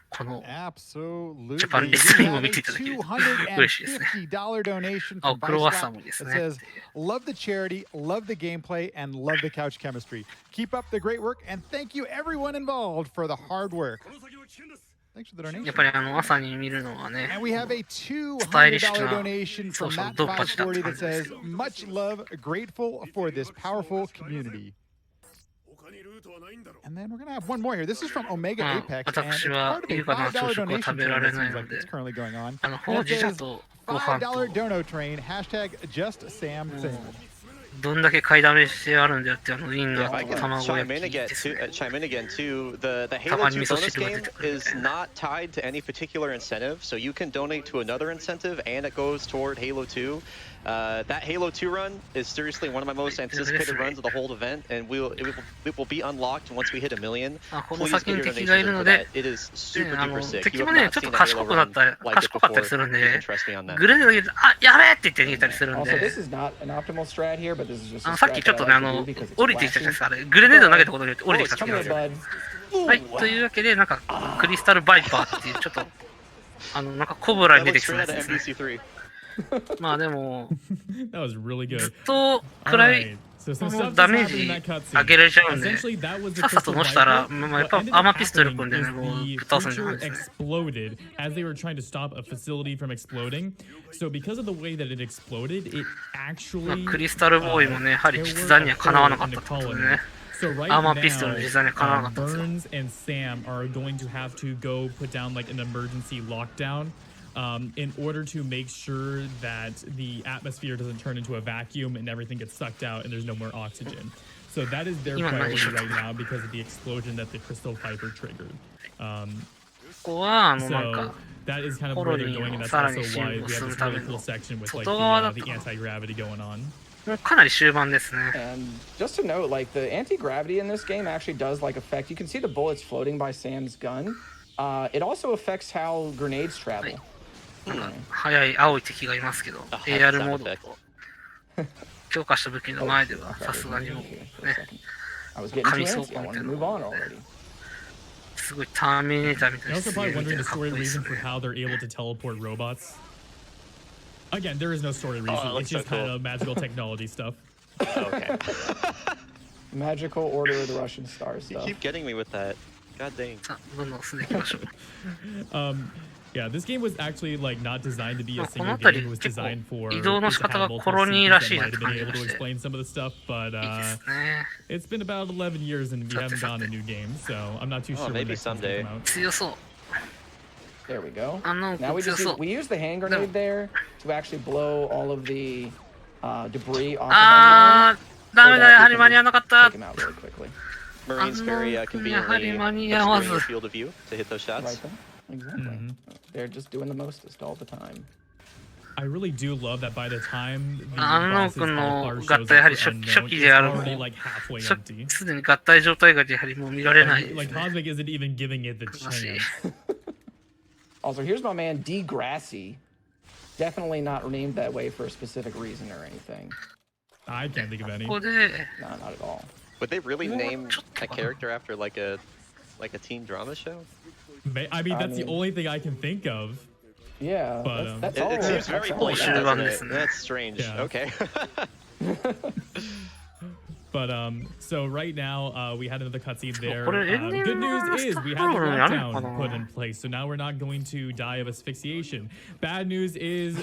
この Absolutely. ジャパン We レスリング have を a 見ていただけると嬉しいですね。 $250 donation あ、 from クロワッ Vice サン Lab もいいです that ね。 says, love the charity, love the gameplay, and love the couch chemistry. Keep up the great work, and thank you everyone involved for the hard work. Thanks for the や donation. っぱり朝に見るのはね、 And we have a $200 stylish donation from social dope Matt540 that says, much love, grateful for this powerful community. And then we're going to have one more here. This is from Omega まあ Apex, and it's 私は part of a 優雅な朝 $5 食は donation 食べ train ら that れない seems の like で it's、currently going on. ほ And う it じ茶 says, とご飯と、 $5 dono train, hashtag just Sam thing. どんだけ買いだめしてあるんだよって、ウィン Yeah, の if I can 卵 chime 焼 in き again ですね。 chime in again too. The Halo たまに 2 味噌 bonus 汁が game 出てくるみ is たいな。 not tied to any particular incentive, so you can donate to another incentive, and it goes toward Halo 2. That Halo 2 run is seriously one of my most anticipated runs of the whole event, and it will be unlocked once we hit 1 million. この Please 先 put に your 敵がい donations る in の for で、 that. It is super ね duper sick. 敵 You も have ね、 not ちょっと seen a 賢 Halo くな run ったり、 like it 賢かったり before. するん You can で、 trust me on that. グレネード入れて、あ、やべえって言って逃げたりするん Also, で、 this is not an optimal strat here, but this is just a さっ strat きちょっ that と I ね、 like to do because it's 降りてきたじゃないですか、あ flashy. れ、グレネード投げたことによって降りてきた時 Come なん here, ですよ。 bud. はい、というわけで、なんか、クリスタルバイパーっていう、ちょっと、なんかコブラに That 出て looks きそうな straight や out つ of ですね。 MVC3. まあでも、 that was really ず good. っと All 暗 right. い So some こ stuff の that's ダメー happened in ジ that cutscene. 上げられちゃうんで、 Essentially, that was the さっさと crystal 乗したら、 viper. まあ、やっ What ぱ ended アーマ up ーピストル happening 組んで is ね、もう the ぶっ倒すんじゃない creature ですね。 exploded as they were trying to stop a facility from exploding. So because of the way that it exploded, it まあ actually クリスタルボーイもね、やはり実弾にはかなわなかったってことでね。 So right アーマーピストルの実弾にはかなわな now, かったんですよ。 Burns and Sam are going to have to go put down like an emergency lockdown in order to make sure that the atmosphere doesn't turn into a vacuum and everything gets sucked out and there's no more oxygen. So that is their priority right now because of the explosion that the Crystal Viper triggered. ここは、なん So か、 that is kind of コ where ロ they're ニー going, and を that's さら also に進 why 歩 we す have る this た really め cool の section with like 外側だ the と、 anti-gravity going on. もうかなり終盤ですね。 And just to note, like the anti-gravity in this game actually does like affect. You can see the bullets floating by Sam's gun. It also affects how grenades travel. なんか速い青い敵がいますけど、AR モードと強化した武器の前ではさすがにもうね、 I was getting too 神装 antsy. I コンテ wanted to の move on already. すごいターミネーターみたい You're な also 出 probably 現みたい wondering な the かっこい story いです reason for ね。 how they're able to teleport robots. Again, there is no story reason. looks It's just so cool. kind of magical technology stuff. Okay. Magical Order of the Russian Star stuff. You keep getting me with that. God dang. Yeah, this game was actually like not designed to be a single この game. 辺り It was 結構 designed for 移動の仕 just to 方 have が multiple コロニー sequels ら that しいな might って have 感 been じが able to して。 explain some of the stuff, but いいですね。 it's been about 11 years and we haven't gotten a new game, so I'm not too sure when maybe next one's someday. gonna come out. 強そう。 There we go. あの Now we 強 just そう use, we use the hand grenade there to actually blow all of the debris off of あー、ダメだ、やはり間に合わなかった。 take him out really quickly. Marines very conveniently obscuring your field of view to hit those shots. Right there. Exactly. They're just doing the mostest all the time. I really do love that by the time the あの bosses 君 all の are 合 shows 体やは up り for 初 unknown, 期 it's であるも already ん like halfway 初 empty. すでに合体状態がやはりもう見られないです Like ね。 Cosmic isn't even giving it the 悲しい chance. Also, here's my man Degrassi. Definitely not named that way for a specific reason or anything. I can't think of any. ここで No, not at all. Would they really nameちょっと a かな。 character after like a teen drama show? I mean, that's the mean- only thing I can think of. Yeah, But, that's It, all. it seems very that's all. blatant, Should have doesn't done it? this in there. That's strange. Yeah. Okay. But so right now we had another cutscene there. What an ending Good news is we had the story. lockdown put in place, so now we're not going to die of asphyxiation. Bad news is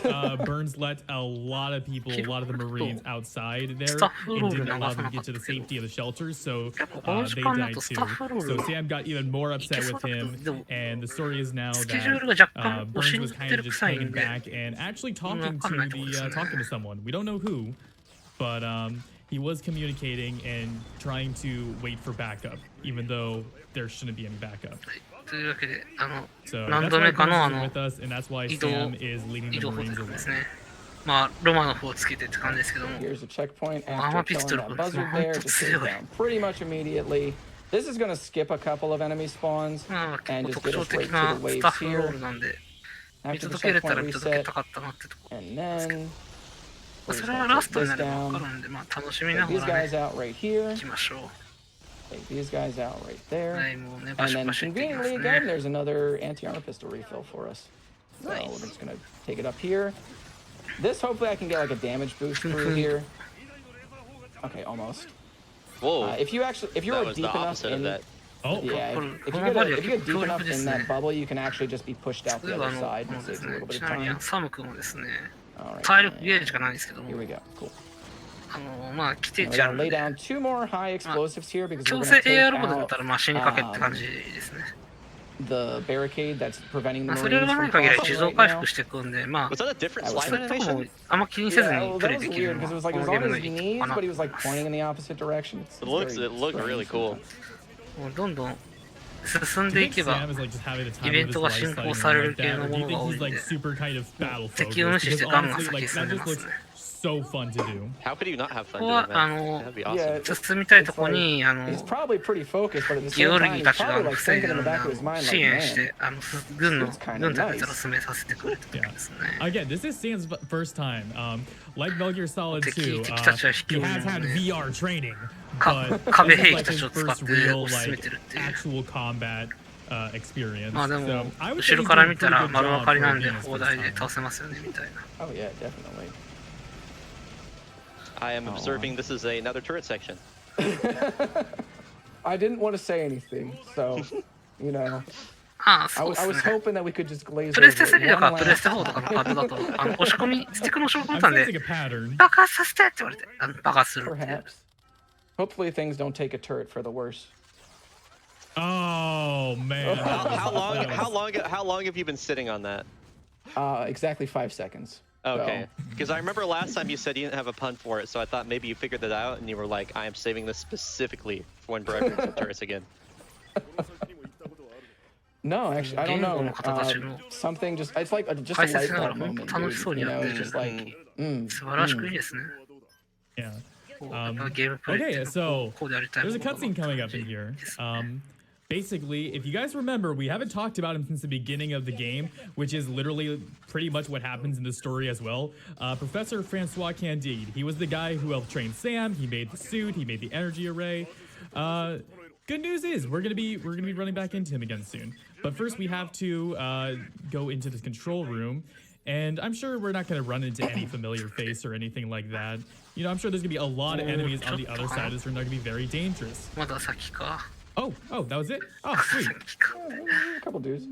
Burns let a lot of people, a lot of the Marines outside there, and didn't allow them to get to the safety of the shelters, so they died too. So Sam got even more upset with him, and the story is now that Burns was kind of just hanging back and actually talking to someone. We don't know who, but he was communicating and trying to wait for backup, even though there shouldn't be any backup. というわけで、So 何 that's 度 why 目か Burns の is with us, and that's why 移動 Sam is leading 移 the 動法 Marines 則です away. ね。まあ、ロマの方をつけてって感じですけども。 Here's a checkpoint Armor after pistol. killing that buzzard there. Just take it down pretty much immediately. This is going to skip a couple of enemy spawns まあ、結 and 構 just 特 get 徴 us right 的な to the スタッ waves フロー here. ルなんで、見 After the 届けれたら checkpoint 見届け reset, たかったなってとこ。 and then それはラストになれば分かるんで、まあ、楽しみな take が these ら guys ね、 out right here. 行きましょう。 Take these guys out right は there. い、もうね、バ And シ then バシっていきます conveniently ね again, there's another anti-armor pistol refill for us. So we're just going to take it up here. This hopefully I can get like a damage boost through here. Okay, almost. Whoa. If you that are was deep the enough opposite of in that. Oh, yeah, if you get deep enough in that bubble, you can actually just be pushed out 例 the えば other side も and うで save す a ね、 little bit ち of なみに time. サム君もですね、 All 体 right. 力ゲージしかないんですけども、 Here we go. Cool. まあ、規 And 定 we 値あ gotta るん lay で、 down two more high explosives here because we're 強 gonna 制 take AR ロボだっ out たら、まあ、死にかけって感じですね。 the barricade that's preventing ま the あ、それ Marines がな from い限り crossing 地蔵 right 回 now. 復していくんで、まあ、 Was that a different そう slide いうとこも animation? あんま気にせず Yeah, に well, プ that レイ was できる weird の because it は was こ like it の was ゲー on ムの his いいと knees, こかな but と he 思 was い like ます。 pointing in the opposite direction. It's It looks very really cool. もうどんどん進ん Do で you い think けば Sam is like just having the time イベ of ン his トが life 進 sliding 行され around る like 系 that, の or do も you のが think 多い he's ん like で、 super kind of battle 敵を無 focused? 視して Because ガンガン honestly, 先 like 進ん that で just ます looks ね。 so fun to do. How could you not have こ fun こ doing は、that? That'd be Yeah, awesome. 進みたいと it's こ like に、he's probably pretty focused, but at the ギ same オル time, ギ he's たちが probably like 防い thinking で in る the んで、 back of his mind, 支 like, 援して man, 軍たちから進めさせてくれってことですね。 Again, this is Sam's first time. Like Metal Gear Solid 2, 敵たちは引き he 込む has の had で、 VR training, か but 壁 this 兵 is 器 like た his ちを使っ first て real 進 like めてるっていう。 actual combat experience. まあで So も、 I would 後 say ろ he's から doing a 見た pretty ら good 丸分 job かり for な a んで game his 砲 first 台で time. 倒せますよねみたいな。 oh yeah, definitely. I am observing this is another turret section. I didn't want to say anything, so you know, ああ、 I そうで was すね。 hoping that we could just glaze プレ over ステ it 3とか one プレステ last 4とかのパッドだと、押し込み、スティックの押し込みボ I'm タン sensing で a pattern. 爆発させてって言われて、爆発するっていう。 perhaps. Hopefully things don't take a turret for the worse. Oh man. How long have you been sitting on that? Exactly 5 seconds. Okay, because I remember last time you said you didn't have a pun for it, so I thought maybe you figured it out and you were like, I am saving this specifically for when Brecker turrets again. No, actually, I don't know. 言語の方たちの Something just, it's like just 解 a 説 light しながら bulb 本 moment, 当楽し dude. そうに You やっ know, て it's る。 just like, 素晴らしくいいですね。 Yeah. こうやっぱゲームプレイっていう Okay, の so はこうでありたいも there's a のが cutscene coming up in here. Basically, if you guys remember, we haven't talked about him since the beginning of the game, which is literally pretty much what happens in the story as well. Professor Francois Candide, he was the guy who helped train Sam. He made the suit. He made the energy array. Good news is we're gonna be running back into him again soon. But first, we have to go into this control room. And I'm sure we're not going to run into any familiar face or anything like that. You know, I'm sure there's going to be a lot of enemies on the other side of this room that are going to be very dangerous. Oh, that was it? Oh, sweet. A couple dudes.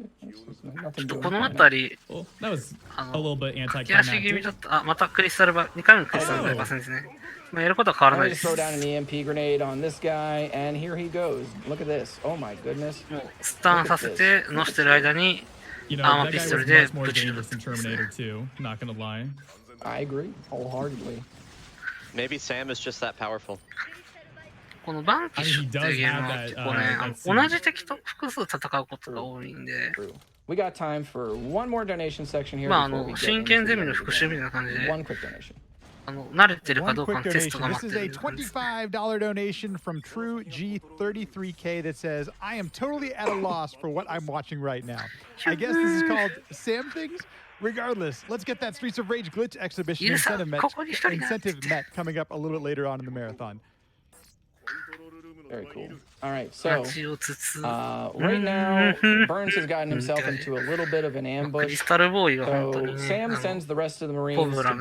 Nothing doing. Well, that was a little bit anticlimactic. またクリスタルバ、2回目のクリスタルバイパスですね。まあ、やることは変わらないです。 throw down an EMP grenade on this guy, and here he goes. Look at this. Oh my goodness. もうスタンさせて、乗してる間に、You know, アーマー that ピ guy ストル was で much more ぶち抜 dangerous く than Terminator 2, not gonna lie. I agree wholeheartedly. Maybe Sam is just that powerful. このバンキッシュっていうゲームは結構ね、同じ敵と複数戦うことが多いんで、 We got time for one more donation section here. まあ真剣ゼミの復習みたいな感じで、one quick donation. 慣れてるかどうか One の quick テスト donation. が This 待っ is て a る感じです。 $25 donation from TrueG33K that says, I am totally at a loss for what I'm watching right now. I guess this is called Sam Things? Regardless, let's get that Streets of Rage glitch exhibition incentive met coming up a little bit later on in the marathon. Very cool. All right, so right now, Burns has gotten himself into a little bit of an ambush. So Sam sends the rest of the Marines to Burns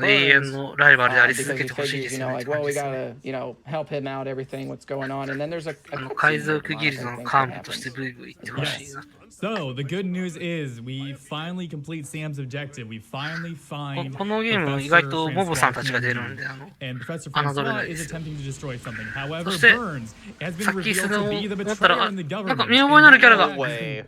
because he figures, you know, like, well, we gotta, you know, help him out, everything, what's going on, and then there's a 海賊ギルドの幹部としてブイブイ言ってほしいな。 So, the good news is we finally complete Sam's objective. We finally find このゲーム意外とモブさんたちが出るんで、 and Professor Francois is attempting to destroy something. However, そして Burns has さ been っき revealed その to be the 思ったら、 betrayer in the なんか government. 見覚えのあるキャラが、 これ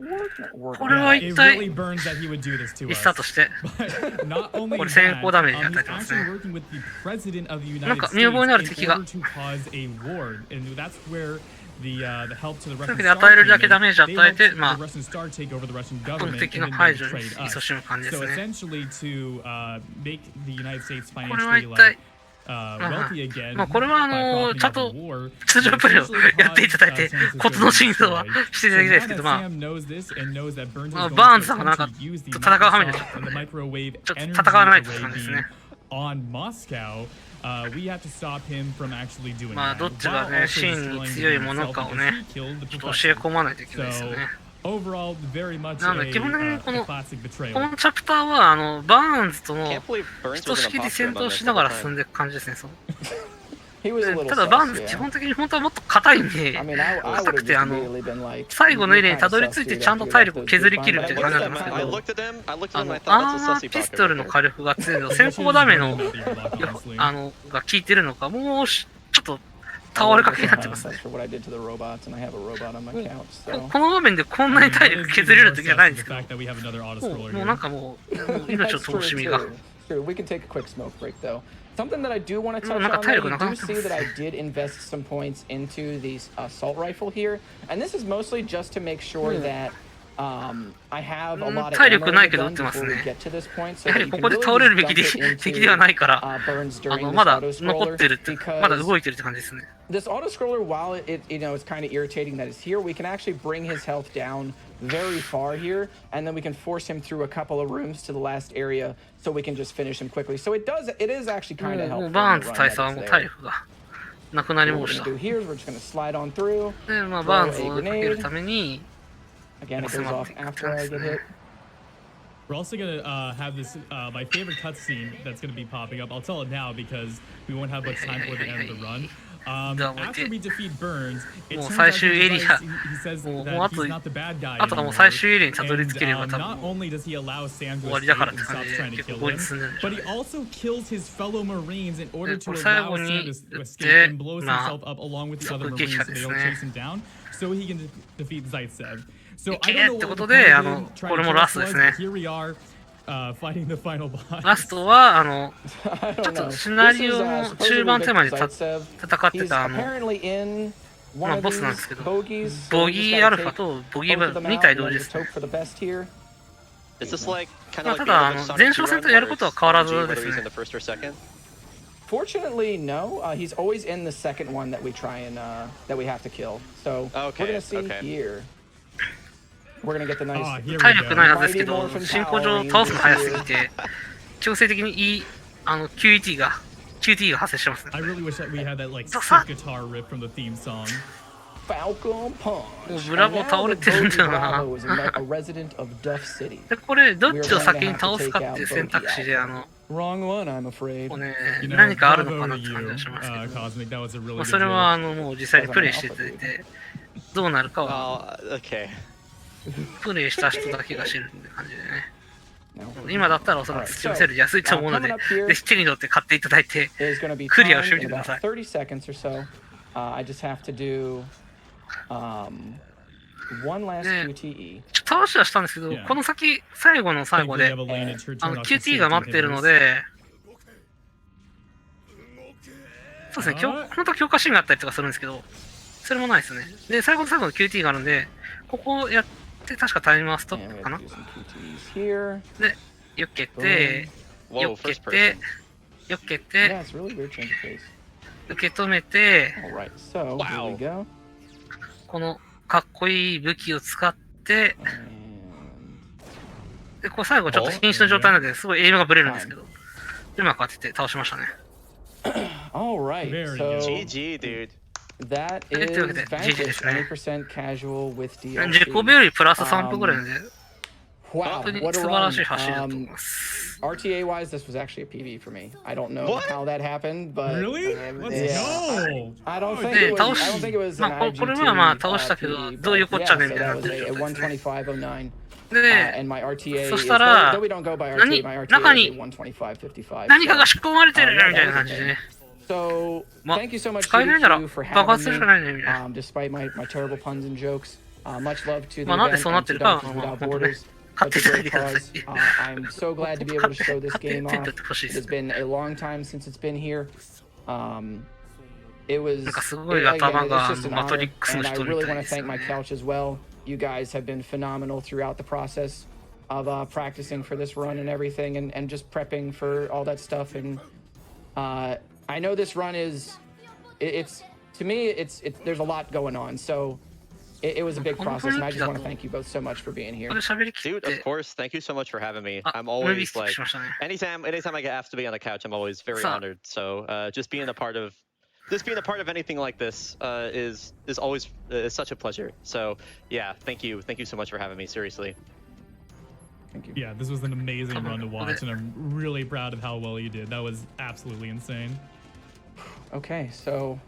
は It 一体 really burns that he would do this to リスター us. トして、 But not only これ先行ダメージ that, 与えてますね。 he's actually working with the president of the なん United か States 見覚えのある in 敵が、 order to cause a war, and that's where the help to the というわ Russian けで与えるだけダメージ Star 与え came て、 in. ま The あ、 Russian Star take over the Russian この government 敵 and の then 排 they 除に betrayed 勤 us. しむ感じで So すね。 essentially to make the United States これは financially 一体、 wealthy again まあこれは by ちゃん profiting と off the war, 通常プレイをやっていただいて、 Sam ことの真相はしていただきたいですけど、 So ま now あ、 that Sam knows this and knows that Burns is まあ going バーン to ズさんがなんか attempt to use the 戦う羽目になっちゃった Microsoft ん and で、 the microwave ちょっと energy 戦わないという感じです array ね。 on Moscow, we have to stop him from actually doing まあ that. どっちが while ね、 also 真に destroying 強い the もの himself かを because ね、 he killed the ちょっと教え professor. 込まないといけないですよ So ね。 overall, very much なの a, で基本的にこ a の classic こ betrayal. のチャプターはバーンズとの Can't believe Burns ひと was し an きり imposter 戦 among 闘 us し at なが the ら進ん time. でいく感じですね。そう He was a little ただバーン sus, ズ yeah. 基本的に本当はもっと硬いんで、 I mean, I 硬 would く have て just immediately been like, 最後のエリアに "You're た kinda どり sus, 着いて dude, ちゃんと after 体 you 力を got 削 those り切る dudes っていう behind 感 you." じなんですけ I ど、 looked at them. I looked at them. I thought ア that's ーマ a ー sussy ピ fucker ストル right の there. 火力が強いの、先行ダメのが効いてるのか、もうちょっと倒れかけになってますね。 For what I did to the robots, and I have a robot on my couch. この場面でこんなに体力削れる時はないんですけ The fact that we have another auto ど、 scroller もう here. なんかもう命を That's 灯 true, しみが。 true. We can take a quick smoke break though. Something that I do want to touch Like on, a tiger, though, you like do a- see that I did invest some points into the assault rifle here, and this is mostly just to make sure that I have a lot of 体力 ammo ない in the けど撃 gun ってます before we ね。 get to this point, so やは that り you こ can こで really 倒れる just べき dump it 敵ではないから、 Burns during ま this だ auto 残ってるって、 scroller まだ because 動いてるって感じですね。 this auto scroller, while it you know, it's kind of irritating that it's here, we can actually bring his health down very far here, and then we can force him through a couple of rooms to the last area, so we can just finish him quickly. So it is actually kind of も helpful. うバーン in ズ the run 大 that 佐は it's もう there. 体力がなくなり What ま we're し gonna た。 do here is we're just gonna slide on through. で、まあバーンズを追いかけるために、 Again, it goes off after I get hit. We're also gonna have this my favorite cutscene that's gonna be popping up. I'll tell it now because we won't have much time for the end of the run. After we defeat Burns, it turns out he says that he's not the bad guy あとはもう anymore. 最終エリアにたどり着ければ And 多 not 分 only does he allow Sam to 終わり escape だからっ and て感 stops じ trying で to 結構 kill こい him, つ進んでるんでしょ but he also kills his fellow Marines in order to これ最 allow 後 Sam に to 撃っ escape て、 and blows まあ himself up along with the other 即撃 Marines 破 so で they す don't ね。 chase him down, so he can defeat Zaitsev. So い I け don't って know こ what と the で、 point of trying これ to も kill ラ us ストです was, ね but。here we are, fighting the final boss. ラストは、I ちょ don't っと know. シナ This リ is オの supposedly 中盤 Victor 手前で Zaitsev. 戦って He's たapparently in ま one あ of ボスなんで these すけど、 bogies. ボ So we ギ just ーア gotta ルファ take とボギ both of ー them 2 out 体 and 同 then 時で just すね。 hope for the best here. Is this like kind ま of あ like た the だ end of Sonic 前 2哨戦 run とや where ることは it's 変わらず RNG で whether す he's ね in the。first or second? Fortunately, no. He's always in the second one that we try and that we have to kill. So Okay, we're gonna see okay. here. We're gonna get the nice. Ah, here 体 we 力ない go. はずですけど、進行上倒すの早すぎて、強制的にいいQT が発生してますね。 I really wish that we had that like sick So fun. guitar riff from the theme song. Falcon Punch. ブラボー倒れてるんだよな。 Bravo is a resident of Duff City. で、これ、どっちを先に倒すかっていう選択肢で、Wrong one, I'm afraid. こうね、何かあるのかなって感じがしますけど、それはもう実際にプレイしていただいて、どうなるかは、プレイした人だけが知るって感じでね。今だったらおそらく土見せる安いと思うので、ぜひ手に取って買っていただいて、クリアをしてみてください。30 seconds or so. I just have to do one last QTE. 倒しはしたんですけど、この先、最後の最後で、QT が待ってるので、そうですね、本当は強化シーンがあったりとかするんですけど、それもないですね。で、最後の最後の QT があるんで、ここをやって、確かタイマーストップかな。で、よけて、よけて、よけて、受け止めて、このかっこいい武器を使って、で、これ最後ちょっと瀕死の状態なので、すごいエイムがブレるんですけど、うまく当てて倒しましたね。GG, dude. That is Vanquish 20% casual with DLC. 自己ベよりプラス3分ぐらいで、 Wow, 本当に what a 素晴らしい走りだと run. 思います。 RTA wise, this was actually a PB for me. I don't know how that happened, but Really? Let's go! I don't think it was an IGT これはまあ倒したけど、どういうこっちゃねみたいになってる状態ですね。 125.09. で、 and my RTA そしたら、 though we don't go by RTA, my RTA 中 is に 125.55. 何かが仕込まれてるみたいな感じでね。 So, まあ、 thank you so much 使えないなら GDQ for 爆発す having るし me, かないねみたいな。 despite my terrible puns and jokes. Much love to the まあなんで event そうなっ and て to るかは Doctors まあ Without 本当ね、 Borders. 買ってい Such た a だい great てくださ cause. い。I'm so glad to be able to show this game 買っ off. ていってほしい It で has す。 been a long time since it's been here. It was なんかすごい again, 頭 it's が just an マト honor, リックスの and I 人み really たい want で to す thank よ my ね。 couch as well. You guys have been phenomenal throughout the process of practicing for this run and everything, and just prepping for all that stuff. And I know this run is, it's to me, there's a lot going on. So it was a big process, and I just want to thank you both so much for being here. ここで喋りきっ Dude, て of、course. Thank you so much for having me. あ、 I'm ムービー always スティック like, しましたね。 anytime I get asked to be on the couch, I'm always very さあ、 honored. So just being a part of anything like this is always is such a pleasure. So yeah, thank you so much for having me. Seriously. Thank you. Yeah, this was an amazing run to watch, and I'm really proud of how well you did. That was absolutely insane. Okay, so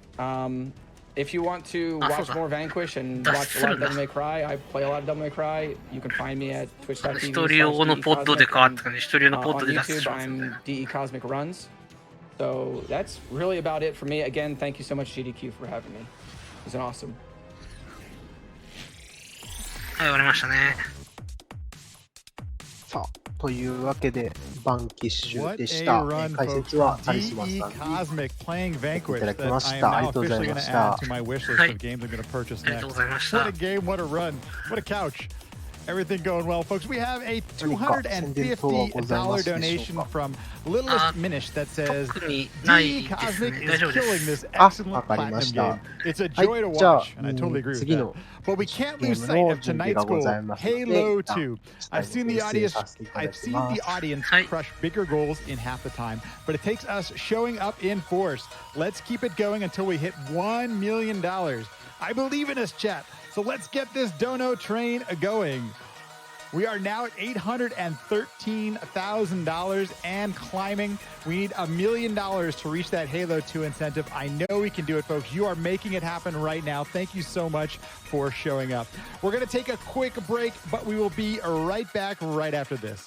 if you want to watch more Vanquish and watch a lot of Devil May Cry, I play a lot of Devil May Cry. You can find me at 一 twitch.tv/DECosmic. 人用のポッドで変わった感じ、一人用のポッ On ドで脱出 YouTube, します。 I'm DECosmic Runs. So that's really about it for me. Again, thank you so much, GDQ, for having me. It was awesome. はい、終わりましたね。さあ、というわけで、バンキッシュ What で a した。 run, 解 folks. 説はタリスマンさんに DECosmic playing Vanquish いただき that ま I し am た。あり now がとうござ officially い going ま to し add た。 to my wish list はい of games I'm going to purchase ありがと next. うございまし What た a。game, what a run, what a couch. Everything going well, folks. We have a 何か宣伝等はございま $250 すでしょう donation か。 from Littlest Minish that says 特にないですね。 DECosmic 大 is 丈夫で killing す。 this あ、わ excellent かりま platinum した。 game. It's a はい joy to じゃあ watch, and I totally agree with 次 that. の But we can't ゲ lose ーム sight の of 準備 tonight's がご goal, ざいますので、 Halo 一旦 2. スタイ I've ル seen the 訂正 audience. させていただ I've き seen ま the す。 audience はい。 crush bigger goals in half the time, but it takes us showing up in force. Let's keep it going until we hit $1 million. I believe in us, chat. So let's get this dono train going. We are now at $813,000 and climbing. We need $1 million to reach that Halo 2 incentive. I know we can do it, folks. You are making it happen right now. Thank you so much for showing up. We're going to take a quick break, but we will be right back right after this.